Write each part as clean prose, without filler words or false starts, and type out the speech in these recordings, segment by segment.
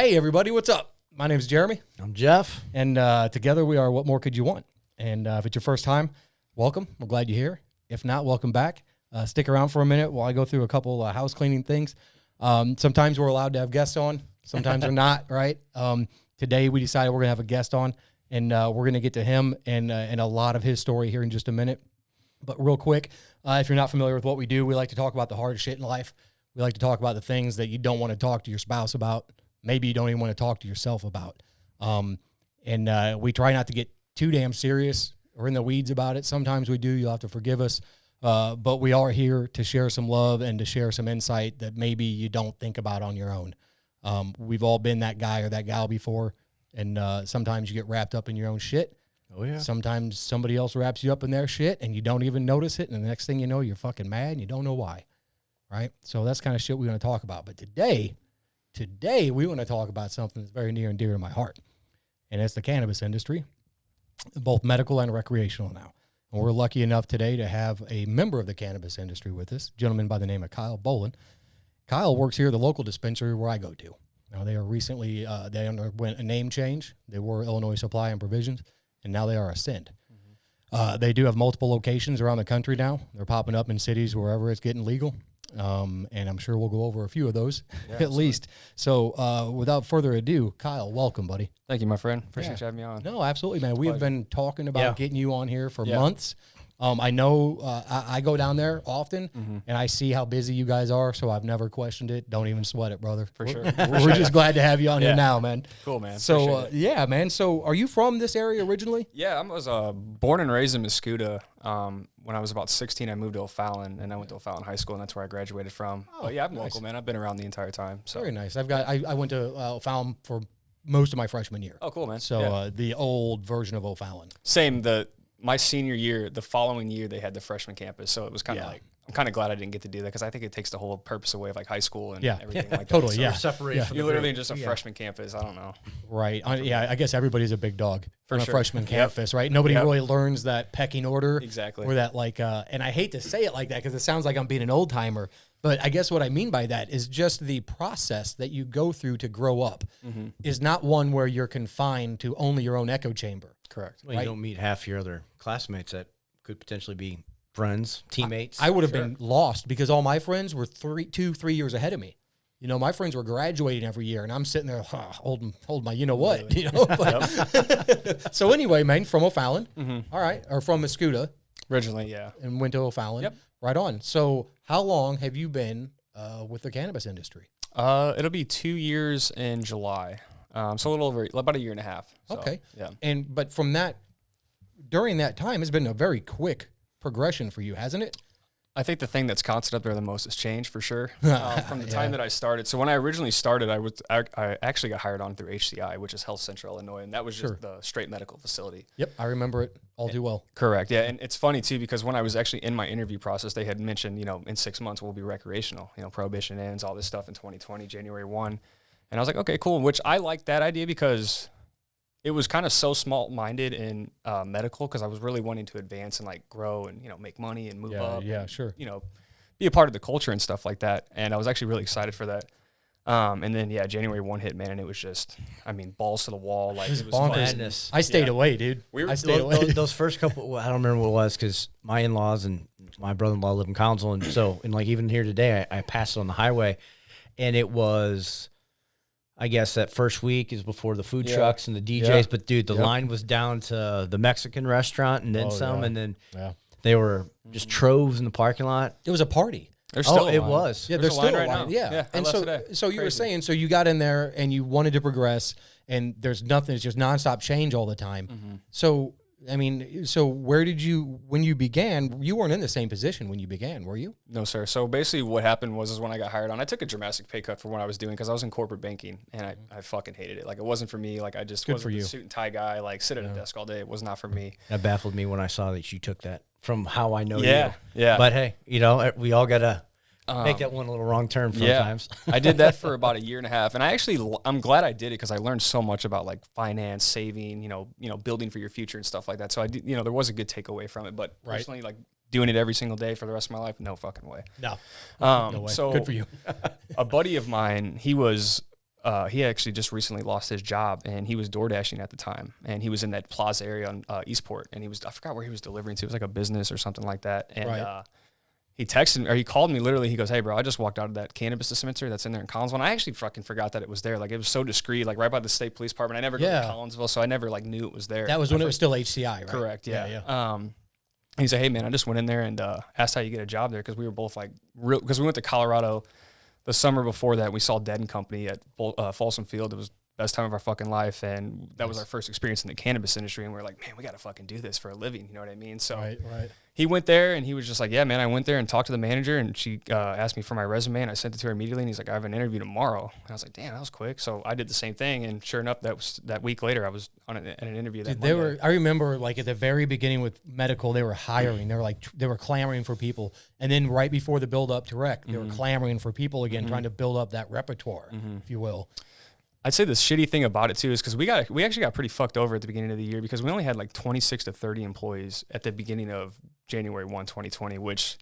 Hey, everybody, what's up? My name is Jeremy. I'm Jeff. And together we are What More Could You Want? And if it's your first time, welcome. We're glad you're here. If not, welcome back. Stick around for a minute while I go through a couple house cleaning things. Sometimes we're allowed to have guests on. Sometimes we're not, right? Today we decided we're going to have a guest on, and we're going to get to him and a lot of his story here in just a minute. But real quick, if you're not familiar with what we do, we like to talk about the hard shit in life. We like to talk about the things that you don't want to talk to your spouse about. Maybe you don't even want to talk to yourself about. And we try not to get too damn serious or in the weeds about it. Sometimes we do. You'll have to forgive us. But we are here to share some love and to share some insight that maybe you don't think about on your own. We've all been that guy or that gal before, and sometimes you get wrapped up in your own shit. Oh, yeah. Sometimes somebody else wraps you up in their shit, and you don't even notice it, and the next thing you know, you're fucking mad, and you don't know why, right? So that's kind of shit we're going to talk about. But today we want to talk about something that's very near and dear to my heart, and it's the cannabis industry, both medical and recreational now. And we're lucky enough today to have a member of the cannabis industry with us, a gentleman by the name of Bowlin. Kyle works here at the local dispensary where I go to. Now, they are recently, they underwent a name change. They were Illinois Supply and Provisions, and now they are Ascend. Mm-hmm. They do have multiple locations around the country now. They're popping up in cities wherever it's getting legal. And I'm sure we'll go over a few of those at least. So without further ado, Kyle, welcome, buddy. Thank you, my friend. Appreciate you having me on. No, absolutely, man. We have been talking about getting you on here for months. I know I go down there often, and I see how busy you guys are, so I've never questioned it. Don't even sweat it, brother. For sure. We're just glad to have you on here now, man. Cool, man. So, yeah, man. So are you from this area originally? Yeah, I was born and raised in Mascoutah. When I was about 16, I moved to O'Fallon, and I went to O'Fallon High School, and that's where I graduated from. Oh, but yeah, I'm local, man. I've been around the entire time. So. Very nice. I went to O'Fallon for most of my freshman year. Oh, cool, man. So the old version of O'Fallon. Same. My senior year, the following year, they had the freshman campus, so it was kind of like, I'm kind of glad I didn't get to do that because I think it takes the whole purpose away of like high school and everything like that. Totally, so Separate from you're literally just a freshman campus. I don't know. Right. I guess everybody's a big dog For on a sure. freshman campus, right? Nobody really learns that pecking order. Exactly. Or that like, and I hate to say it like that because it sounds like I'm being an old timer, but I guess what I mean by that is just the process that you go through to grow up is not one where you're confined to only your own echo chamber. Correct. Well, you don't meet half your other classmates that could potentially be friends, teammates. I would have been lost because all my friends were 3 years ahead of me. You know, my friends were graduating every year, and I'm sitting there holding my you know what. You know. So anyway, man, from O'Fallon, all right, or from Mascoutah. Originally, yeah. And went to O'Fallon. Yep. Right on. So how long have you been with the cannabis industry? It'll be 2 years in July. So a little over, about a year and a half. So, Okay. Yeah. But from that, during that time, it's been a very quick progression for you, hasn't it? I think the thing that's constant up there the most is change, for sure. From the time that I started. So when I originally started, I actually got hired on through HCI, which is Health Central Illinois, and that was just the straight medical facility. Yep, I remember it all too well. Correct, yeah. And it's funny, too, because when I was actually in my interview process, they had mentioned, in 6 months we'll be recreational. Prohibition ends, all this stuff in 2020, January 1. And I was like, okay, cool, which I like that idea because it was kind of so small-minded in medical because I was really wanting to advance and like grow and make money and move up. Yeah, and, sure. Be a part of the culture and stuff like that. And I was actually really excited for that. And then January 1 hit, man, and it was just, balls to the wall. Like it was madness. I stayed away, dude. I stayed away. Those first couple, I don't remember what it was because my in-laws and my brother-in-law live in Council, and so like even here today, I passed on the highway, and it was. I guess that first week is before the food trucks and the DJs, but dude, the line was down to the Mexican restaurant and then some, and then they were just troves in the parking lot. It was a party. There's still it was. Yeah, there's still a line. now. Yeah. And so you were saying, so you got in there and you wanted to progress, and there's nothing, it's just nonstop change all the time. So, where did you, when you began, you weren't in the same position when you began, were you? No, sir. So basically what happened was when I got hired on, I took a dramatic pay cut for what I was doing because I was in corporate banking, and I fucking hated it. Like, it wasn't for me. Like, I just wasn't the suit and tie guy, like, sit at a desk all day. It was not for me. That baffled me when I saw that you took that from how I know you. Yeah. But hey, we all got to make that one a little wrong turn sometimes. I did that for about a year and a half, and I'm glad I did it because I learned so much about like finance, saving, building for your future and stuff like that. So I did, there was a good takeaway from it, but personally, like doing it every single day for the rest of my life, no fucking way. No way. So good for you. A buddy of mine, he was he actually just recently lost his job, and he was door dashing at the time, and he was in that plaza area on Eastport, and I forgot where he was delivering to. It was like a business or something like that, and he texted or he called me literally. He goes, "Hey, bro, I just walked out of that cannabis dispensary that's in there in Collinsville." And I actually fucking forgot that it was there. Like, it was so discreet, like right by the state police department. I never go to Collinsville, so I never like knew it was there. That was when it was still HCI, right? Correct. Yeah. He said, "Hey, man, I just went in there and asked how you get a job there, because we were both like real, because we went to Colorado the summer before that. We saw Dead and Company at Folsom Field. It was best time of our fucking life, and that was our first experience in the cannabis industry, and we are like, man, we got to fucking do this for a living, you know what I mean? So he went there, and he was just like, yeah, man, I went there and talked to the manager, and she asked me for my resume, and I sent it to her immediately, and he's like, I have an interview tomorrow. And I was like, damn, that was quick. So I did the same thing, and sure enough, that week later, I was on an interview. Dude, I remember like at the very beginning with medical, they were hiring, they were clamoring for people, and then right before the build up to rec, they were clamoring for people again, trying to build up that repertoire, if you will. I'd say the shitty thing about it too is because we actually got pretty fucked over at the beginning of the year, because we only had like 26 to 30 employees at the beginning of January 1, 2020, which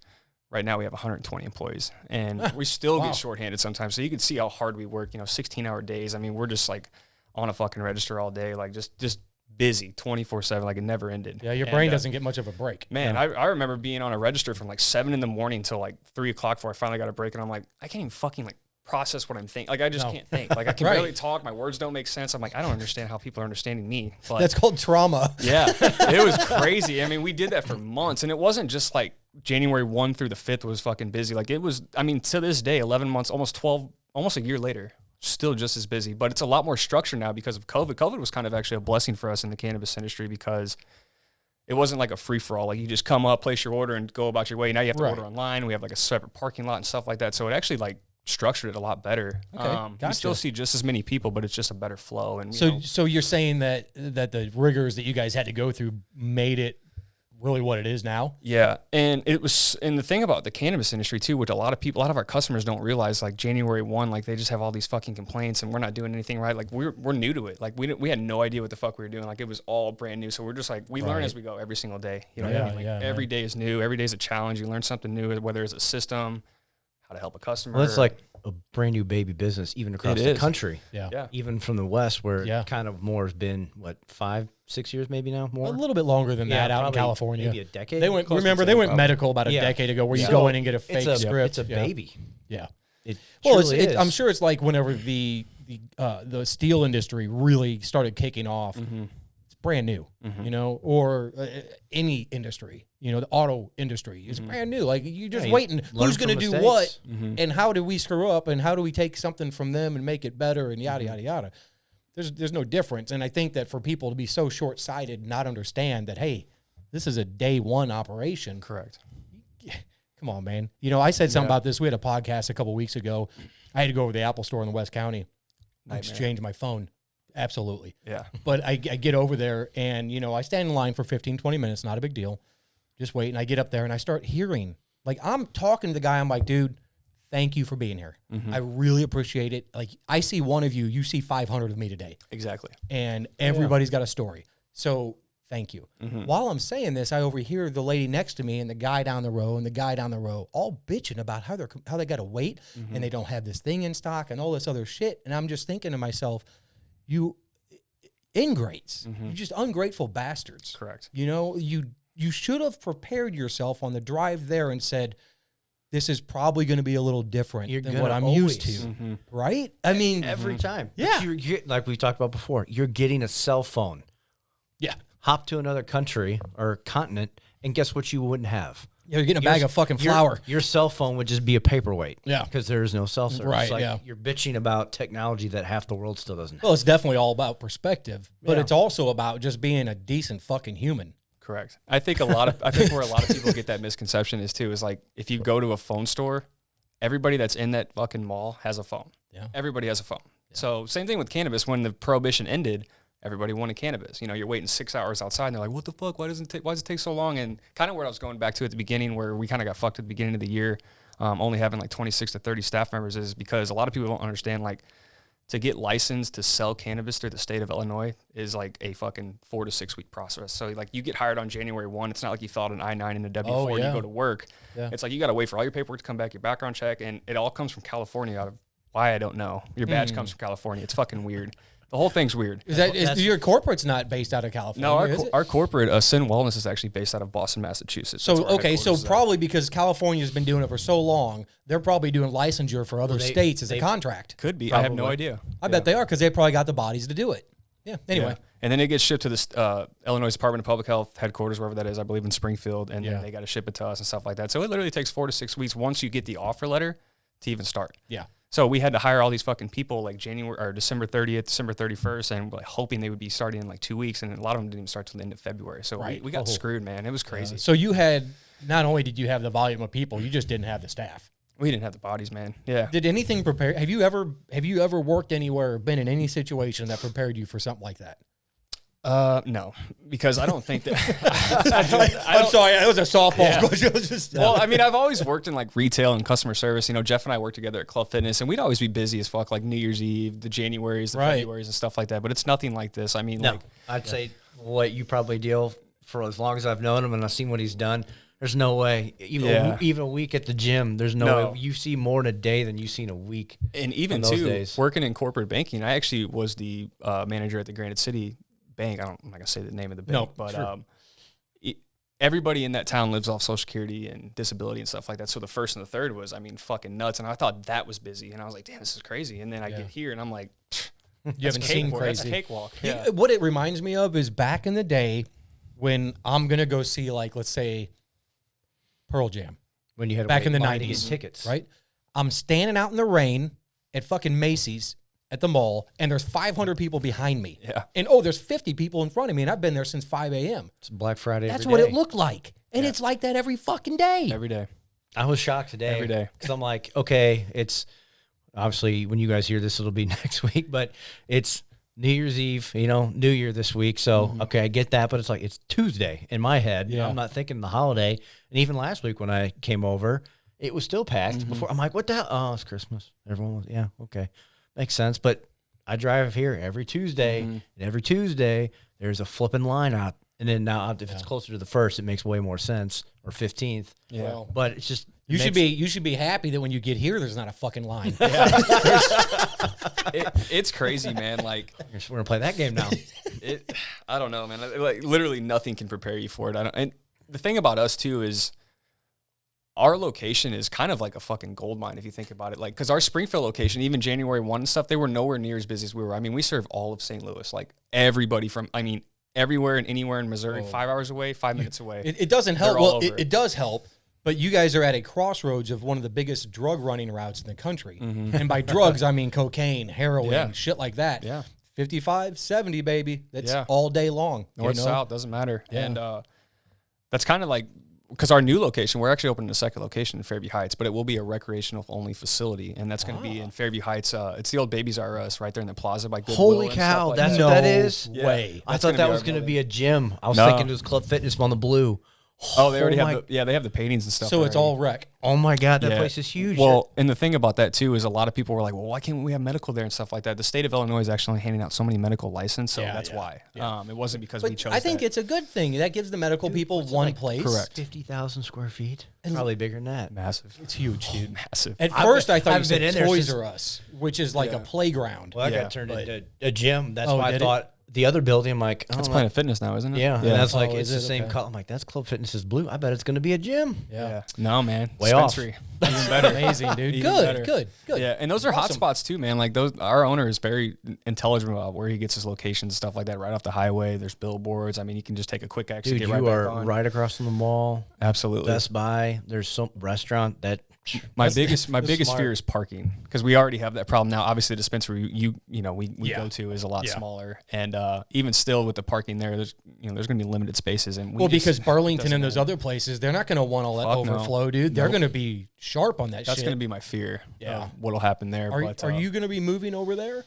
right now we have 120 employees, and we still get shorthanded sometimes. So you can see how hard we work, 16-hour days. I mean, we're just like on a fucking register all day, like just busy 24/7, like it never ended. Yeah, your brain doesn't get much of a break. Man, I remember being on a register from like 7 in the morning till like 3 o'clock before I finally got a break, and I'm like, I can't even fucking like process what I'm thinking. Like, I just can't think. Like, I can barely talk. My words don't make sense. I'm like, I don't understand how people are understanding me. But that's called trauma. Yeah, it was crazy. I mean, we did that for months, and it wasn't just like January 1 through the 5th was fucking busy. Like, it was, I mean, to this day, 11 months, almost 12, almost a year later, still just as busy. But it's a lot more structured now because of COVID. COVID was kind of actually a blessing for us in the cannabis industry, because it wasn't like a free-for-all. Like, you just come up, place your order, and go about your way. Now you have to order online. We have like a separate parking lot and stuff like that. So it actually like structured it a lot better. Okay, we still see just as many people, but it's just a better flow. And so you're saying that the rigors that you guys had to go through made it really what it is now? Yeah, and it was, and the thing about the cannabis industry too, which a lot of our customers don't realize, like January 1, like they just have all these fucking complaints, and we're not doing anything right. Like we're new to it. Like we had no idea what the fuck we were doing. Like, it was all brand new. So we're just like, we learn as we go every single day. You know what I mean? Like, every day is new. Every day is a challenge. You learn something new, whether it's a system, how to help a customer. Well, it's like a brand new baby business, even across the country. Yeah. Even from the West, where kind of more has been, what, 5-6 years maybe now? More? A little bit longer than that out in California. Maybe a decade. They went medical about a decade ago, where you go in and get a fake script. It's a baby. Yeah. Is. I'm sure it's like whenever the steel industry really started kicking off, it's brand new, or any industry, the auto industry is brand new. Like, you're just waiting. Who's going to do what, and how do we screw up, and how do we take something from them and make it better, and yada, yada, yada. There's no difference. And I think that for people to be so short-sighted and not understand that, hey, this is a day one operation. Correct. Come on, man. I said something about this. We had a podcast a couple weeks ago. I had to go over to the Apple store in the West County, exchange my phone. Absolutely. Yeah. But I get over there, and, I stand in line for 15, 20 minutes. Not a big deal. Just wait. And I get up there, and I start hearing, like, I'm talking to the guy. I'm like, dude, thank you for being here. I really appreciate it. Like, I see one of you, you see 500 of me today. Exactly. And everybody's got a story. So thank you. While I'm saying this, I overhear the lady next to me and the guy down the row and the guy down the row all bitching about how they got to wait and they don't have this thing in stock and all this other shit. And I'm just thinking to myself, you ingrates, you just ungrateful bastards. Correct. You should have prepared yourself on the drive there and said, this is probably going to be a little different than what I'm used to, right? I mean, every time. Yeah. You're, like we talked about before, you're getting a cell phone. Yeah. Hop to another country or continent, and guess what you wouldn't have? Yeah, you're getting a bag of fucking flour. Your cell phone would just be a paperweight. Yeah. Because there is no cell service. Right, You're bitching about technology that half the world still doesn't have. Well, it's definitely all about perspective, but it's also about just being a decent fucking human. Correct. I think where a lot of people get that misconception is too, is like, if you go to a phone store, everybody that's in that fucking mall has a phone. Yeah. Everybody has a phone. Yeah. So same thing with cannabis. When the prohibition ended, everybody wanted cannabis. You're waiting 6 hours outside, and they're like, what the fuck? Why does it take so long? And kind of where I was going back to at the beginning, where we kind of got fucked at the beginning of the year, only having like 26 to 30 staff members, is because a lot of people don't understand, like, to get licensed to sell cannabis through the state of Illinois is like a fucking 4 to 6 week process. So like, you get hired on January 1. It's not like you fill out an I-9 and a W-4 and you go to work. Yeah. It's like, you got to wait for all your paperwork to come back, your background check, and it all comes from California out of Why, I don't know. Your badge comes from California. It's fucking weird. The whole thing's weird. Is your corporate's not based out of California? No, our corporate, Sin Wellness, is actually based out of Boston, Massachusetts. So probably because California's been doing it for so long, they're probably doing licensure for other states as a contract. Could be. Probably. I have no idea. I bet they are because they probably got the bodies to do it. Yeah. Anyway. Yeah. And then it gets shipped to the Illinois Department of Public Health headquarters, wherever that is, I believe in Springfield, and then they got to ship it to us and stuff like that. So it literally takes 4 to 6 weeks once you get the offer letter to even start. Yeah. So we had to hire all these fucking people like January or December 30th, December 31st, and like hoping they would be starting in like 2 weeks, and a lot of them didn't even start till the end of February. So we got screwed, man. It was crazy. So you had, not only did you have the volume of people, you just didn't have the staff. We didn't have the bodies, man. Yeah. Did anything prepare? Have you ever worked anywhere or been in any situation that prepared you for something like that? No, because I don't think that. I'm sorry, that was a softball question. It was just, Well, I mean, I've always worked in like retail and customer service. You know, Jeff and I worked together at Club Fitness, and we'd always be busy as fuck, like New Year's Eve, the Januaries, the Februaries, and stuff like that. But it's nothing like this. I mean, I'd say what you probably deal for as long as I've known him and I've seen what he's done. There's no way, even a week at the gym, there's no way. You see more in a day than you see in a week. And even too, working in corporate banking, I actually was the manager at the Granite City Bank. I'm not gonna say the name of the bank, but everybody in that town lives off Social Security and disability and stuff like that. So the first and the third was, I mean, fucking nuts. And I thought that was busy, and I was like, damn, this is crazy. And then I get here, and I'm like, you haven't seen crazy. That's a cakewalk. Yeah. What it reminds me of is back in the day when I'm gonna go see, like, let's say, Pearl Jam. When you had back in the 90s, tickets, right? I'm standing out in the rain at fucking Macy's at the mall, and there's 500 people behind me. Yeah. And there's 50 people in front of me, and I've been there since 5 a.m. It's Black Friday. That's what it looked like. And it's like that every fucking day. Every day. I was shocked today. Every day. Because I'm like, okay, it's obviously when you guys hear this, it'll be next week, but it's New Year's Eve, New Year this week. So, okay, I get that, but it's like, it's Tuesday in my head. Yeah. I'm not thinking the holiday. And even last week when I came over, it was still past before. I'm like, what the hell? Oh, it's Christmas. Everyone was, okay. Makes sense. But I drive here every Tuesday, and every Tuesday there's a flipping line out. And then now if it's closer to the 1st, it makes way more sense, or 15th. Yeah. Well, but it's just, you should be happy that when you get here, there's not a fucking line. It's crazy, man. Like, we're gonna play that game now. I don't know, man. Like, literally nothing can prepare you for it. And the thing about us too is our location is kind of like a fucking gold mine if you think about it. Like, because our Springfield location, even January 1 and stuff, they were nowhere near as busy as we were. I mean, we serve all of St. Louis, like everybody from, everywhere and anywhere in Missouri, 5 hours away, 5 minutes away. It doesn't help. Well, it does help. But you guys are at a crossroads of one of the biggest drug running routes in the country. And by drugs, I mean cocaine, heroin, shit like that. Yeah. 55, 70, baby. That's all day long. North, south, doesn't matter. Yeah. And that's kind of like, because our new location, we're actually opening a second location in Fairview Heights, but it will be a recreational only facility. And that's going to be in Fairview Heights. It's the old Babies R Us right there in the plaza by Goodwill. Holy and cow, stuff like that's that. what that is? Way. I thought that was going to be a gym. I was thinking it was Club Fitness on the blue. Oh, they already have they have the paintings and stuff. So it's all rec. Oh my God, that place is huge. Well, and the thing about that too is a lot of people were like, well, why can't we have medical there and stuff like that? The state of Illinois is actually handing out so many medical licenses, so that's why. Yeah. It wasn't because we chose I think it's a good thing. That gives the medical people one place. Correct. 50,000 square feet. Probably bigger than that. Massive. It's huge, dude. Massive. At first, I thought you said been in there Toys since- R Us, which is like a playground. Well, I got turned into a gym. That's why I did thought the other building, I'm like, It's Planet Fitness now, isn't it? Yeah. And that's like, Oh, it's is the it? same Okay. color. I'm like, that's Club Fitness's blue. I bet it's going to be a gym. Yeah. No, man. Way off. Dispensary. Even better. Amazing, dude. Even Good, better. good, good. Yeah, and those are hot Awesome. spots too, man. Like those, our owner is very intelligent about where he gets his locations and stuff like that. Right off the highway, there's billboards. I mean, you can just take a quick exit. Dude, get you right are back on. right across from the mall. Absolutely. Best Buy. There's some restaurant that. My biggest smart. fear is parking, because we already have that problem now. Obviously, the dispensary we go to is a lot smaller, and even still with the parking there's going to be limited spaces. And because Burlington and those other places, they're not going to want to let Fuck no. overflow, dude. They're going to be sharp on that that's shit. going to be my fear. Yeah. Of what'll happen there. Are you going to be moving over there?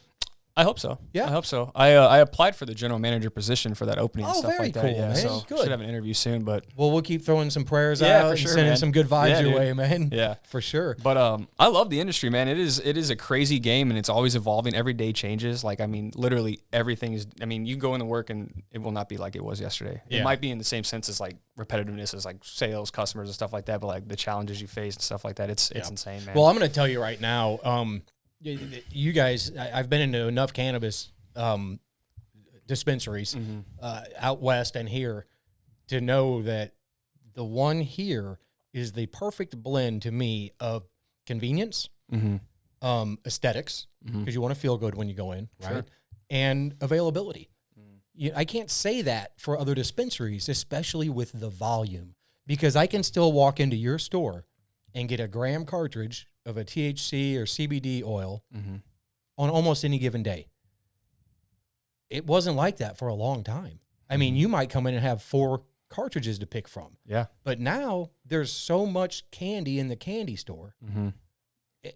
I hope so. Yeah. I hope so. I applied for the general manager position for that opening and Oh, stuff very like that. cool, Yeah, man. so Good. should have an interview soon, but Well, we'll keep throwing some prayers Yeah, out for and sure, sending man. some good vibes Yeah, your dude. way, man. Yeah. For sure. But I love the industry, man. It is a crazy game, and it's always evolving. Every day changes. Like, I mean, literally everything is. I mean, you go into work and it will not be like it was yesterday. Yeah. It might be in the same sense as like repetitiveness as like sales, customers, and stuff like that. But like the challenges you face and stuff like that, it's insane, man. Well, I'm going to tell you right now, You guys, I've been into enough cannabis dispensaries out west and here to know that the one here is the perfect blend to me of convenience, aesthetics, because you want to feel good when you go in, right? Sure. And availability. I can't say that for other dispensaries, especially with the volume, because I can still walk into your store and get a gram cartridge of a THC or CBD oil on almost any given day. It wasn't like that for a long time. I mean, you might come in and have 4 cartridges to pick from. Yeah. But now there's so much candy in the candy store.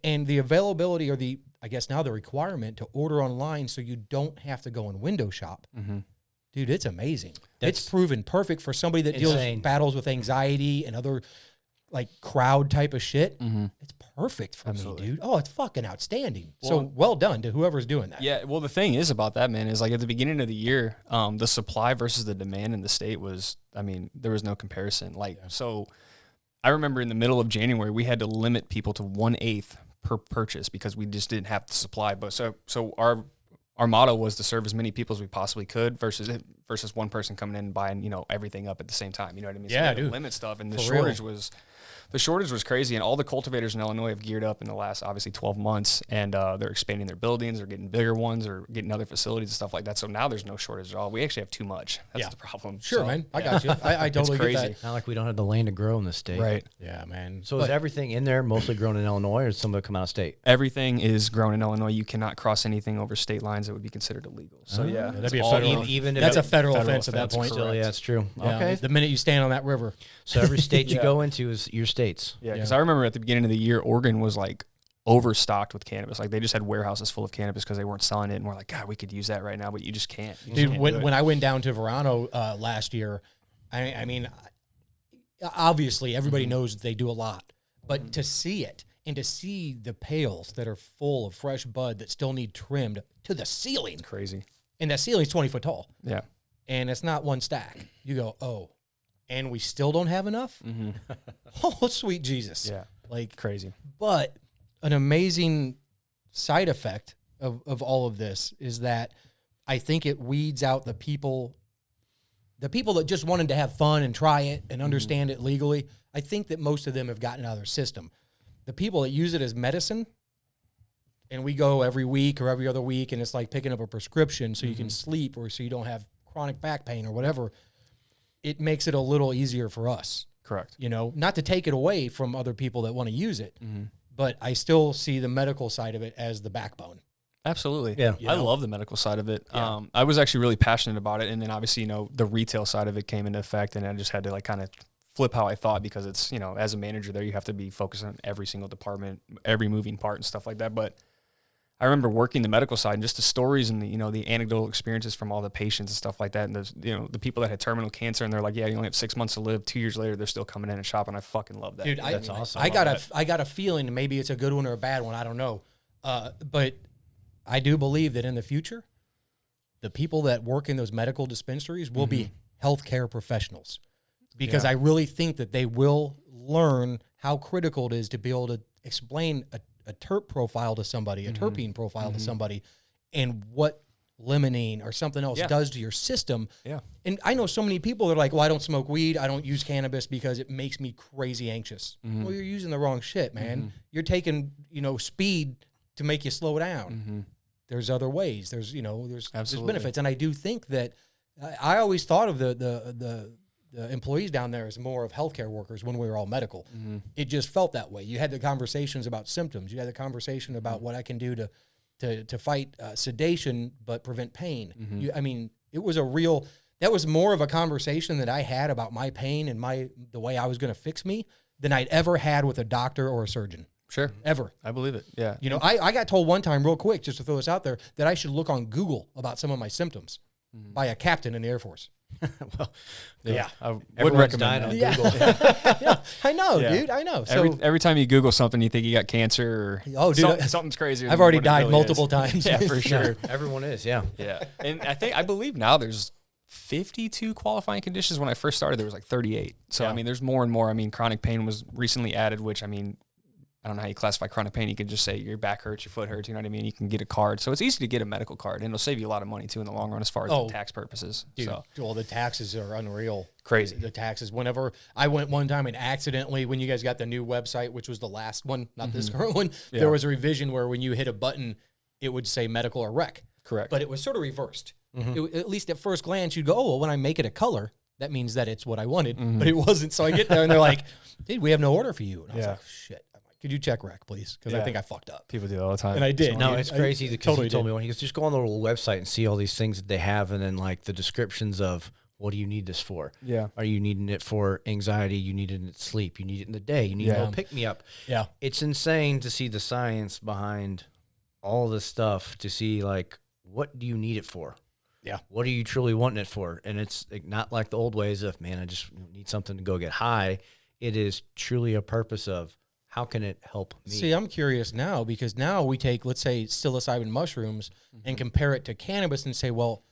And the availability, or I guess now the requirement to order online so you don't have to go and window shop. Dude, it's amazing. It's proven perfect for somebody that battles with anxiety and other like crowd type of shit. It's perfect for me, dude. Oh, it's fucking outstanding. Well, so well done to whoever's doing that. Yeah. Well, the thing is about that, man, is like at the beginning of the year, the supply versus the demand in the state was, I mean, there was no comparison. So I remember in the middle of January, we had to limit people to 1/8 per purchase because we just didn't have the supply. But so our motto was to serve as many people as we possibly could versus one person coming in and buying, everything up at the same time. You know what I mean? So Yeah, we had to limit stuff, and the shortage was crazy, and all the cultivators in Illinois have geared up in the last, obviously, 12 months, and they're expanding their buildings, they're getting bigger ones, or getting other facilities and stuff like that. So now there's no shortage at all. We actually have too much. That's the problem. Sure, man. I got you. I totally get that. Not like we don't have the land to grow in the state. Right. Yeah, man. So is everything in there mostly grown in Illinois, or is some of it come out of state? Everything is grown in Illinois. You cannot cross anything over state lines that would be considered illegal. So that'd be a federal. That's a federal offense at that point. Still, yeah, that's true. Yeah, okay. The minute you stand on that river. So every state you go into is your states. Yeah, because I remember at the beginning of the year, Oregon was like overstocked with cannabis. Like they just had warehouses full of cannabis because they weren't selling it. And we're like, God, we could use that right now, but you just can't. Dude, when I went down to Verano last year, I mean, obviously everybody knows that they do a lot, but to see it and to see the pails that are full of fresh bud that still need trimmed to the ceiling. It's crazy. And that ceiling's 20 foot tall. Yeah. And it's not one stack. You go, oh, and we still don't have enough? Oh, sweet Jesus. Yeah. Like crazy. But an amazing side effect of all of this is that I think it weeds out the people that just wanted to have fun and try it and understand it legally. I think that most of them have gotten out of their system. The people that use it as medicine, and we go every week or every other week, and it's like picking up a prescription so you can sleep or so you don't have chronic back pain or whatever, it makes it a little easier for us. Correct. Not to take it away from other people that want to use it, but I still see the medical side of it as the backbone. Absolutely. Yeah. I love the medical side of it. Yeah. I was actually really passionate about it. And then obviously, the retail side of it came into effect, and I just had to like kind of flip how I thought, because it's, as a manager there, you have to be focused on every single department, every moving part and stuff like that. But I remember working the medical side and just the stories and the anecdotal experiences from all the patients and stuff like that. And the people that had terminal cancer, and they're like, yeah, you only have 6 months to live. 2 years later, they're still coming in and shopping. I fucking love that. Dude, that's awesome. I got a feeling, maybe it's a good one or a bad one, I don't know. But I do believe that in the future, the people that work in those medical dispensaries will be healthcare professionals, because I really think that they will learn how critical it is to be able to explain a terp profile to somebody, a terpene profile to somebody, and what limonene or something else does to your system. Yeah. And I know so many people that are like, well, I don't smoke weed, I don't use cannabis because it makes me crazy anxious. Well, you're using the wrong shit, man. You're taking, speed to make you slow down. There's other ways. There's benefits. And I do think that I always thought of the employees down there as more of healthcare workers when we were all medical. It just felt that way. You had the conversations about symptoms. You had the conversation about what I can do to fight sedation but prevent pain. It was that was more of a conversation that I had about my pain and the way I was going to fix me than I'd ever had with a doctor or a surgeon. Sure. Ever. I believe it. Yeah. I got told one time real quick, just to throw this out there, that I should look on Google about some of my symptoms by a captain in the Air Force. Well, I would recommend that. Yeah, I know, dude. I know. So every time you Google something, you think you got cancer or something's crazy. I've already died multiple times. Yeah, for sure. Everyone is, yeah. Yeah. And I believe now there's 52 qualifying conditions. When I first started, there was like 38. So, there's more and more. Chronic pain was recently added, which, I don't know how you classify chronic pain. You can just say your back hurts, your foot hurts, you know what I mean? You can get a card. So it's easy to get a medical card, and it'll save you a lot of money, too, in the long run as far as the tax purposes. Dude, so. well, the taxes are unreal. Crazy. The taxes. Whenever I went one time and accidentally, when you guys got the new website, which was the last one, not this current one, there was a revision where when you hit a button, it would say medical or rec. Correct. But it was sort of reversed. At least at first glance, you'd go, oh, well, when I make it a color, that means that it's what I wanted. But it wasn't. So I get there, and they're like, dude, we have no order for you. And I was like, shit. Could you check rec, please? Because I think I fucked up. People do it all the time. And I did. No, it's crazy because totally he told me, he goes, just go on the little website and see all these things that they have, and then like the descriptions of what do you need this for? Yeah. Are you needing it for anxiety? You need it in sleep. You need it in the day. You need a little pick me up. Yeah. It's insane to see the science behind all this stuff, to see like, what do you need it for? Yeah. What are you truly wanting it for? And it's like, not like the old ways of, man, I just need something to go get high. It is truly a purpose of, how can it help me? See, I'm curious now, because now we take, let's say, psilocybin mushrooms and compare it to cannabis and say, well,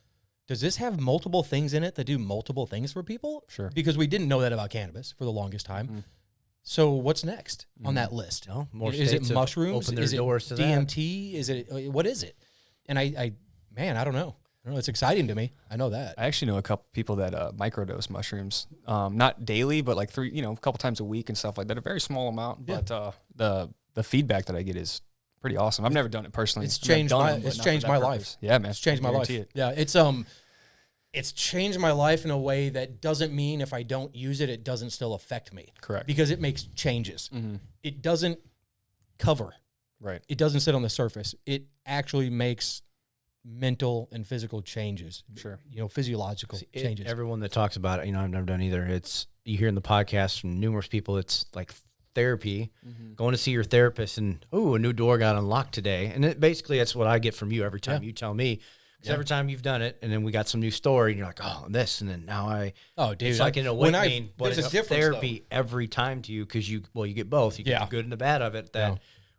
does this have multiple things in it that do multiple things for people? Sure. Because we didn't know that about cannabis for the longest time. So what's next on that list? No, more is it states have mushrooms? opened their Is it doors to DMT? Is it, what is it? And I don't know. It's exciting to me. I know that. I actually know a couple people that microdose mushrooms, not daily, but like a couple times a week and stuff like that. A very small amount, but the feedback that I get is pretty awesome. I've never done it personally. It's changed my life. Yeah, man. It's changed my life. Yeah, it's changed my life in a way that doesn't mean if I don't use it, it doesn't still affect me. Correct. Because it makes changes. It doesn't cover. Right. It doesn't sit on the surface. It actually makes mental and physical changes. Sure. Physiological changes. Everyone that talks about it, I've never done either. It's, you hear in the podcast from numerous people, it's like therapy, going to see your therapist, and, oh, a new door got unlocked today. And basically that's what I get from you every time you tell me. Because every time you've done it, and then we got some new story, and you're like, oh, this, and then now it's like an awakening, but it's therapy every time to you, because you get both. You get the good and the bad of it.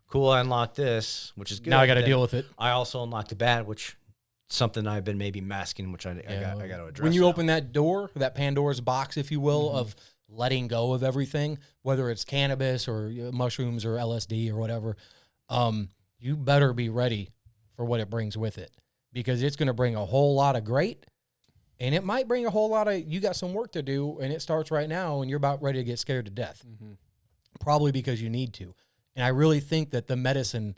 Cool, I unlocked this, which is good. Now I got to deal with it. I also unlocked the bad, which something I've been maybe masking, which I got to address. When you open that door, that Pandora's box, if you will, of letting go of everything, whether it's cannabis or mushrooms or LSD or whatever, you better be ready for what it brings with it, because it's going to bring a whole lot of great, and it might bring a whole lot of, you got some work to do, and it starts right now, and you're about ready to get scared to death, probably because you need to. And I really think that the medicine,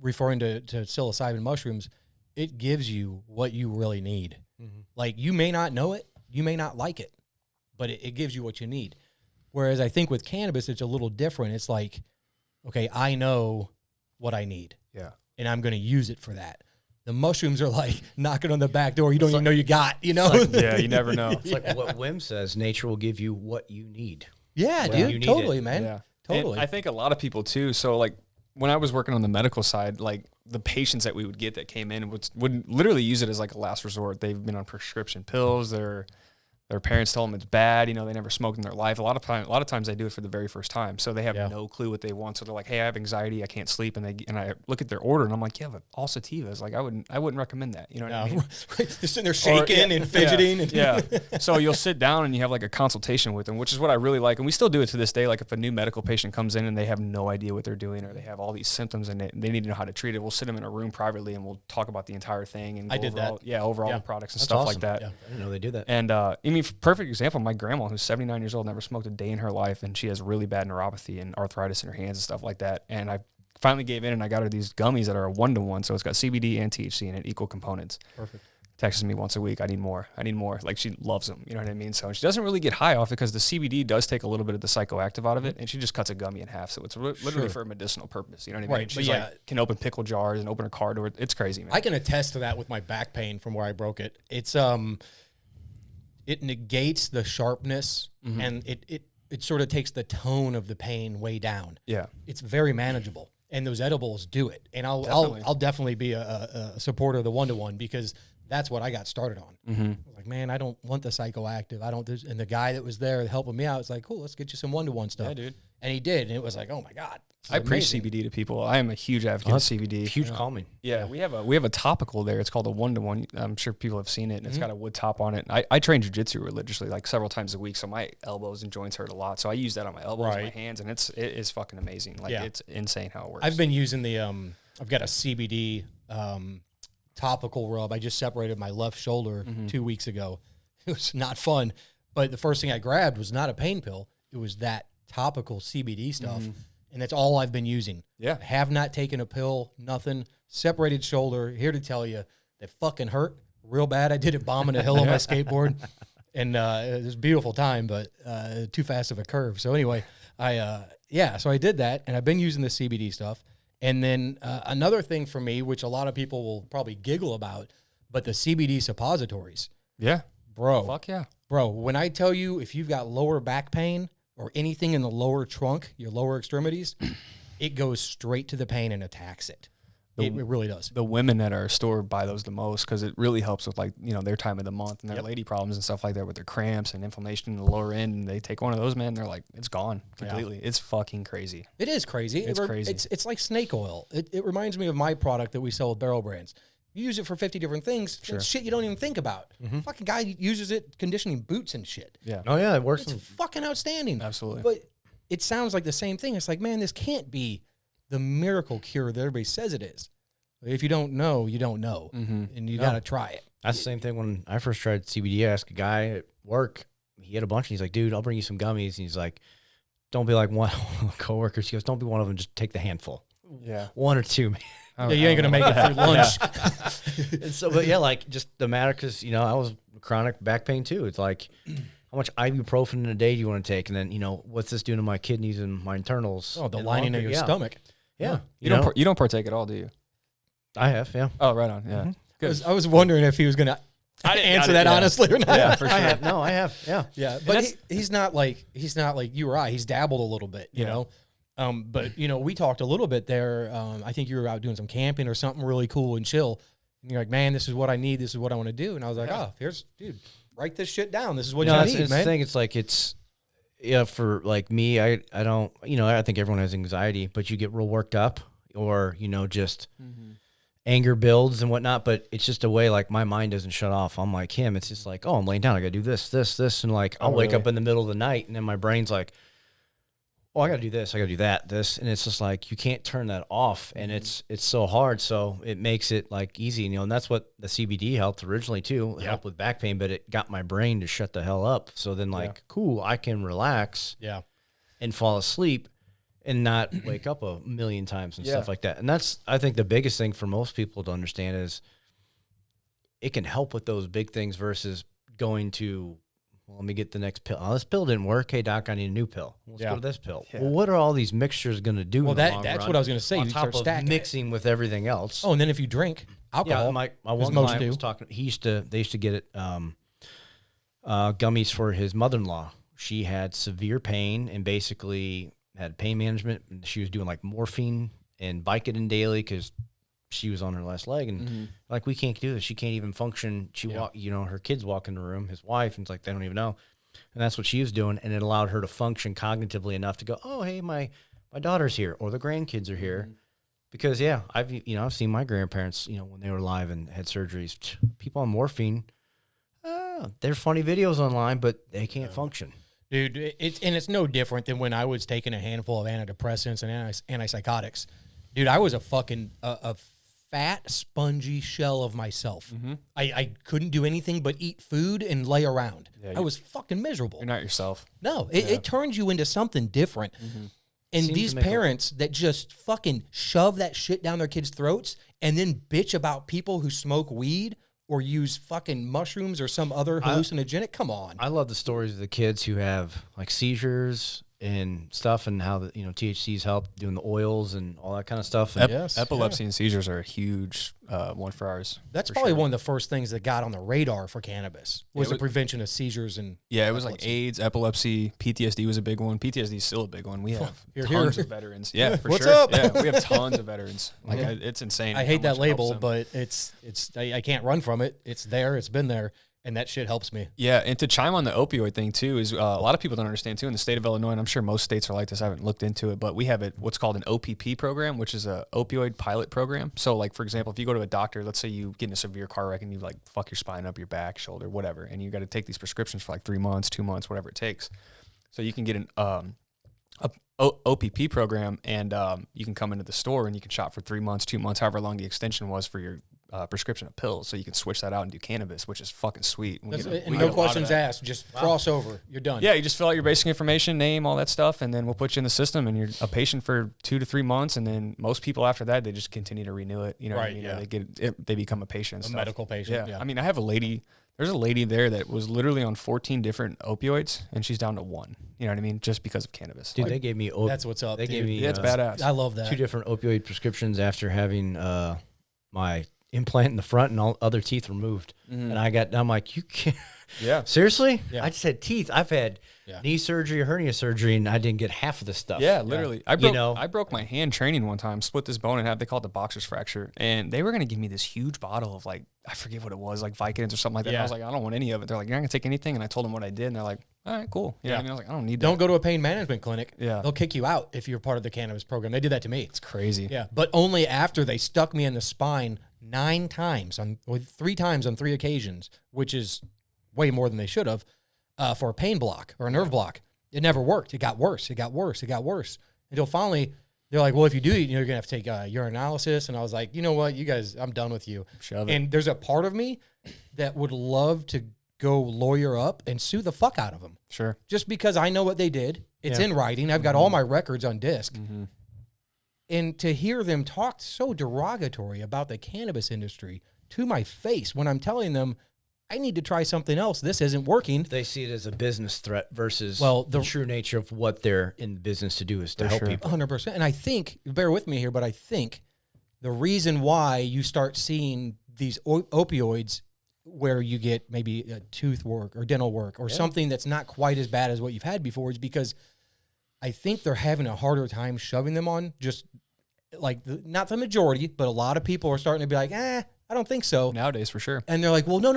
referring to psilocybin mushrooms, it gives you what you really need. Like, you may not know it, you may not like it, but it gives you what you need. Whereas I think with cannabis, it's a little different. It's like, okay, I know what I need. Yeah. And I'm going to use it for that. The mushrooms are like knocking on the back door you don't even know you got, you know? Yeah, you never know. It's like what Wim says, nature will give you what you need. Yeah, When you dude, need totally, it. man. Yeah. Totally. And I think a lot of people too. So like when I was working on the medical side, like the patients that we would get that came in would literally use it as like a last resort. They've been on prescription pills. Their parents tell them it's bad. They never smoked in their life. A lot of times they do it for the very first time. So they have no clue what they want. So they're like, hey, I have anxiety. I can't sleep. And I look at their order and I'm like, yeah, but all sativas. Like I wouldn't recommend that. You know what I mean? They're sitting there shaking and fidgeting. Yeah. So you'll sit down and you have like a consultation with them, which is what I really like. And we still do it to this day. Like if a new medical patient comes in and they have no idea what they're doing, or they have all these symptoms and they need to know how to treat it, we'll sit them in a room privately and we'll talk about the entire thing and over all the products and stuff like that. Yeah. I didn't know they do that. And perfect example, my grandma, who's 79 years old, never smoked a day in her life, and she has really bad neuropathy and arthritis in her hands and stuff like that. And I finally gave in, and I got her these gummies that are a 1-to-1, so it's got CBD and THC in it, equal components. Perfect. Texts me once a week, I need more. Like, she loves them, you know what I mean? So she doesn't really get high off it because the CBD does take a little bit of the psychoactive out of it, and she just cuts a gummy in half, so it's literally for a medicinal purpose, you know what I mean? Right, She's can open pickle jars and open her car door. It's crazy, man. I can attest to that with my back pain from where I broke it. It's it negates the sharpness, and it sort of takes the tone of the pain way down. Yeah. It's very manageable, and those edibles do it. And I'll definitely be a supporter of the 1-to-1, because That's what I got started on. Mm-hmm. I was like, man, I don't want the psychoactive. I don't. And the guy that was there helping me out was like, cool, let's get you some 1-to-1 stuff. Yeah, dude. And he did, and it was like, oh my god. I preach CBD to people. I am a huge advocate of CBD. Huge calming. Yeah, we have a topical there. It's called a 1-to-1. I'm sure people have seen it, and it's got a wood top on it. I train jiu-jitsu religiously, like several times a week, so my elbows and joints hurt a lot. So I use that on my elbows and my hands, and it is fucking amazing. Like it's insane how it works. I've been using the I've got a CBD topical rub. I just separated my left shoulder 2 weeks ago. It was not fun, but the first thing I grabbed was not a pain pill. It was that topical CBD stuff, and that's all I've been using. Yeah. I have not taken a pill, nothing. Separated shoulder, here to tell you, that fucking hurt real bad. I did it bombing a hill on my skateboard, and it was a beautiful time, but too fast of a curve. So anyway, so I did that, and I've been using the CBD stuff. And then another thing for me, which a lot of people will probably giggle about, but the CBD suppositories. Yeah. Bro. Fuck yeah. Bro, when I tell you if you've got lower back pain or anything in the lower trunk, your lower extremities, it goes straight to the pain and attacks it. It really does. The women at our store buy those the most because it really helps with, like, you know, their time of the month and their lady problems and stuff like that with their cramps and inflammation in the lower end. And they take one of those, man, they're like, it's gone completely. It's fucking crazy. It is crazy. It's crazy. It's like snake oil. It reminds me of my product that we sell with Barrel Brands. You use it for 50 different things. It's shit you don't even think about. Fucking guy uses it conditioning boots and shit. Yeah. Oh yeah, it works. It's fucking outstanding. Absolutely. But it sounds like the same thing. It's like, man, this can't be the miracle cure that everybody says it is. If you don't know, you don't know. And you got to try it. That's the same thing when I first tried CBD. I asked a guy at work, he had a bunch, and he's like, dude, I'll bring you some gummies. And he's like, don't be like one of the coworkers. He goes, don't be one of them, just take the handful. Yeah. 1 or 2, man. Yeah, you ain't going to make it through lunch. And so, but yeah, like just the matter, because, you know, I was chronic back pain too. It's like, how much ibuprofen in a day do you want to take? And then, you know, what's this doing to my kidneys and my internals? Oh, the lining of your stomach. Yeah. You don't partake at all, do you? I have, yeah. Oh, right on. Yeah. Good. I was wondering if he was going to answer that honestly or not. Yeah, for sure. I have, yeah. Yeah, but he's not like you or I. He's dabbled a little bit, you know. But you know, we talked a little bit there. I think you were out doing some camping or something really cool and chill. And you're like, man, this is what I need. This is what I want to do. And I was like, dude, write this shit down. This is what you need, man. The thing. It's like for like me, I don't, you know, I think everyone has anxiety, but you get real worked up, or you know, just anger builds and whatnot. But it's just a way, like, my mind doesn't shut off. I'm like him. It's just like, oh, I'm laying down. I got to do this, and like I'll wake up in the middle of the night, and then my brain's like, oh, I got to do this, I got to do that, this. And it's just like, you can't turn that off. And it's so hard. So it makes it like easy, you know, and that's what the CBD helped originally too. It helped with back pain, but it got my brain to shut the hell up. So then like, cool, I can relax and fall asleep and not wake up a million times and stuff like that. And that's, I think, the biggest thing for most people to understand is it can help with those big things versus going to, well, let me get the next pill. Oh, this pill didn't work. Hey, doc, I need a new pill. Let's go to this pill. Yeah. Well, what are all these mixtures going to do? Well, in the long that's run what I was going to say. On You top start of mixing with everything else. Oh, and then if you drink alcohol, my one client was talking. They used to get it gummies for his mother-in-law. She had severe pain and basically had pain management. And she was doing like morphine and Vicodin daily because she was on her last leg, and like, we can't do this. She can't even function. She walk, you know, her kids walk in the room, his wife, and it's like, they don't even know. And that's what she was doing. And it allowed her to function cognitively enough to go, oh, hey, my daughter's here, or the grandkids are here. Because I've seen my grandparents, you know, when they were alive and had surgeries, people on morphine, they're funny videos online, but they can't function. Dude, it's no different than when I was taking a handful of antidepressants and antipsychotics. Dude, I was a fucking a fat, spongy shell of myself. I couldn't do anything but eat food and lay around. I was fucking miserable. You're not yourself. No, it turns you into something different. And these parents that just fucking shove that shit down their kids' throats and then bitch about people who smoke weed or use fucking mushrooms or some other hallucinogenic, come on. I love the stories of the kids who have like seizures, and stuff, and how the THC's helped doing the oils and all that kind of stuff. And Epilepsy and seizures are a huge one for ours. That's probably one of the first things that got on the radar for cannabis was the prevention of seizures and it was like AIDS, epilepsy, PTSD was a big one. PTSD is still a big one. We have tons of veterans. Yeah, for What's sure. up? Yeah, we have tons of veterans. Like it's insane. I hate that label, but I can't run from it. It's there. It's been there. And that shit helps me. Yeah, and to chime on the opioid thing too is a lot of people don't understand too in the state of Illinois, and I'm sure most states are like this. I haven't looked into it, but we have what's called an OPP program, which is a opioid pilot program. So like, for example, if you go to a doctor, let's say you get in a severe car wreck and you like fuck your spine up, your back, shoulder, whatever, and you got to take these prescriptions for like 3 months, 2 months, whatever it takes. So you can get an OPP program, and you can come into the store and you can shop for 3 months, 2 months, however long the extension was for your prescription of pills, so you can switch that out and do cannabis, which is fucking sweet. No questions asked, just cross over. You're done. Yeah, you just fill out your basic information, name, all that stuff, and then we'll put you in the system, and you're a patient for 2 to 3 months, and then most people after that, they just continue to renew it. You know, right? What I mean? They become a patient, medical patient. Yeah. I mean, I have a lady. There's a lady there that was literally on 14 different opioids, and she's down to 1. You know what I mean? Just because of cannabis. Dude, they gave me. That's what's up. They gave me. Yeah, it's badass. I love that. 2 different opioid prescriptions after having my implant in the front and all other teeth removed. And I'm like, you can't. Yeah. Seriously? Yeah. I just had teeth. I've had knee surgery, hernia surgery, and I didn't get half of the stuff. Yeah, literally. I broke my hand training one time, split this bone in half. They call it the boxer's fracture. And they were going to give me this huge bottle of like, I forget what it was, like Vicodins or something like that. And I was like, I don't want any of it. They're like, you're not going to take anything? And I told them what I did. And they're like, all right, cool. You know what I mean? I was like, I don't need that. Don't go to a pain management clinic. Yeah. They'll kick you out if you're part of the cannabis program. They did that to me. It's crazy. Yeah. But only after they stuck me in the spine 9 times, 3 times on 3 occasions, which is way more than they should have, for a pain block or a nerve block. It never worked. It got worse. It got worse. It got worse. Until finally, they're like, well, if you do, you're going to have to take urinalysis. And I was like, you know what, you guys, I'm done with you. Shove it. And there's a part of me that would love to go lawyer up and sue the fuck out of them. Sure. Just because I know what they did. It's in writing. I've got all my records on disc. And to hear them talk so derogatory about the cannabis industry to my face when I'm telling them, I need to try something else. This isn't working. They see it as a business threat versus the true nature of what they're in business to do is to help people. 100%. And I think, bear with me here, but I think the reason why you start seeing these opioids where you get maybe tooth work or dental work or something that's not quite as bad as what you've had before is because I think they're having a harder time shoving them on just like, not the majority, but a lot of people are starting to be like, I don't think so. Nowadays, for sure. And they're like, well, no.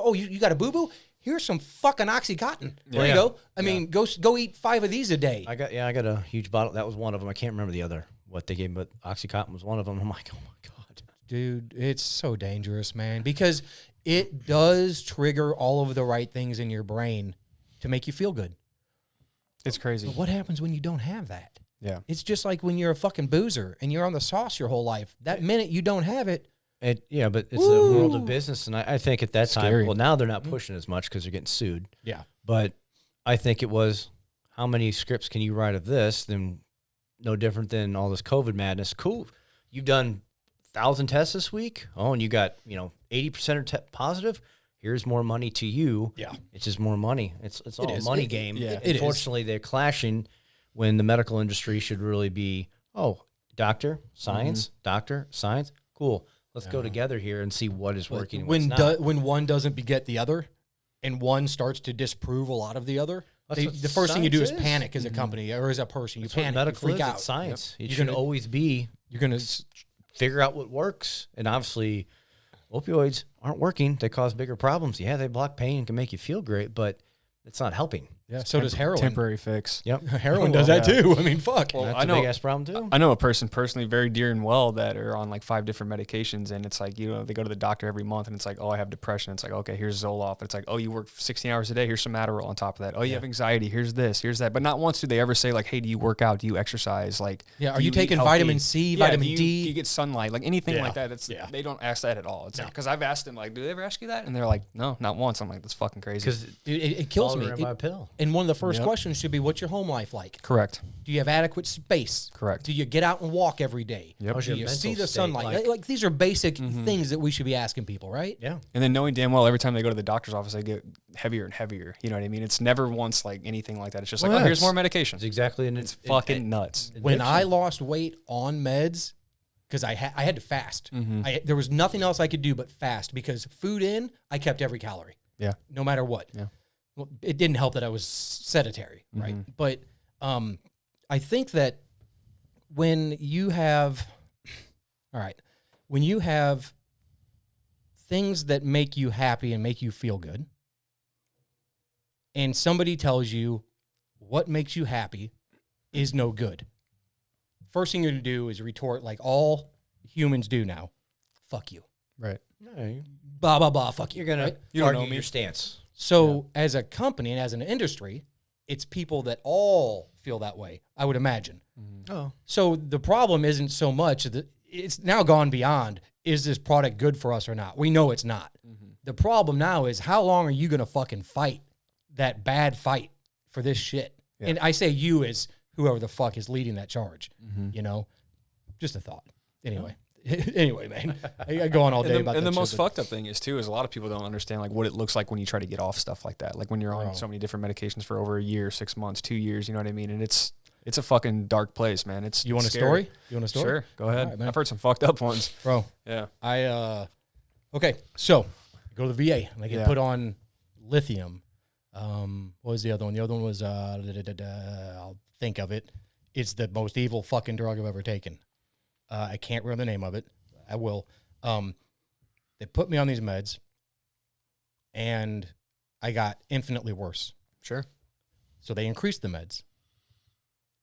Oh, you got a boo-boo? Here's some fucking Oxycontin. There you go. I mean, go eat 5 of these a day. I got a huge bottle. That was one of them. I can't remember the other, what they gave me, but Oxycontin was one of them. I'm like, oh my God. Dude, it's so dangerous, man, because it does trigger all of the right things in your brain to make you feel good. It's crazy. But what happens when you don't have that? Yeah. It's just like when you're a fucking boozer and you're on the sauce your whole life. That minute you don't have it. But it's the world of business, and I think at that Scary. time, well, now they're not pushing as much because they're getting sued. Yeah. But I think it was, how many scripts can you write of this? Then no different than all this COVID madness. Cool. You've done 1,000 tests this week. Oh, and you got 80% are positive. Here's more money to you. Yeah. It's just more money. It's all a money game. Yeah. Unfortunately, they're clashing when the medical industry should really be, doctor, science, doctor, science. Cool. Let's go together here and see what is working and what's not. When one doesn't beget the other and one starts to disprove a lot of the other, the first thing you do is panic as a company or as a person. You panic, medical you freak out. It's science. Yep. It should always be, you're going to figure out what works. And obviously, opioids aren't working. They cause bigger problems. Yeah, they block pain and can make you feel great, but it's not helping. Yeah, so does heroin. Temporary fix. Yep. Heroin does that too. I mean, fuck. Well, That's I know a big-ass problem too. I know a person personally very dear and well that are on like 5 different medications, and it's like, they go to the doctor every month and it's like, oh, I have depression. It's like, okay, here's Zoloft. It's like, oh, you work 16 hours a day. Here's some Adderall on top of that. Oh, you have anxiety. Here's this, here's that. But not once do they ever say like, hey, do you work out? Do you exercise? Like, are you taking vitamin C, vitamin D? Do you get sunlight? Like anything like that. They don't ask that at all. It's like, because I've asked them like, do they ever ask you that? And they're like, no, not once. I'm like, that's fucking crazy. Because it kills me. By a pill. And one of the first questions should be, what's your home life like? Correct. Do you have adequate space? Correct. Do you get out and walk every day? Yep. Do you see the sunlight? Like, Like these are basic things that we should be asking people, right? yeah. And then knowing damn well every time they go to the doctor's office, they get heavier and heavier. You know what I mean? It's never once like anything like that. It's just like, oh, here's more medication. It's exactly. And It's fucking nuts. When I lost weight on meds, because I had to fast. There was nothing else I could do but fast, because food in, I kept every calorie. Yeah. No matter what. Yeah. Well, it didn't help that I was sedentary, right? But I think that when you have, when you have things that make you happy and make you feel good, and somebody tells you what makes you happy is no good, first thing you're going to do is retort like all humans do now. Fuck you. Right. Blah, blah, blah. Fuck you. You're gonna You don't know argue me. your stance. So as a company and as an industry, it's people that all feel that way, I would imagine. Oh, So the problem isn't so much that it's now gone beyond, is this product good for us or not? We know it's not. The problem now is, how long are you going to fucking fight that bad fight for this shit? Yeah. And I say you as whoever the fuck is leading that charge, you know, just a thought. Anyway, anyway, man, I go on all day about that. And the shit, most but- fucked up thing is too, is a lot of people don't understand like what it looks like when you try to get off stuff like that. Like when you're on so many different medications for over a year, 6 months, 2 years, you know what I mean? And it's a fucking dark place, man. It's You want a scary. story? You want a story? Sure, go ahead. All right, man. I've heard some fucked up ones. Bro, Yeah. Okay, so I go to the VA and I get Yeah. put on lithium. What was the other one? The other one was, I'll think of it. It's the most evil fucking drug I've ever taken. I can't remember the name of it. I will. They put me on these meds, and I got infinitely worse. Sure. So they increased the meds.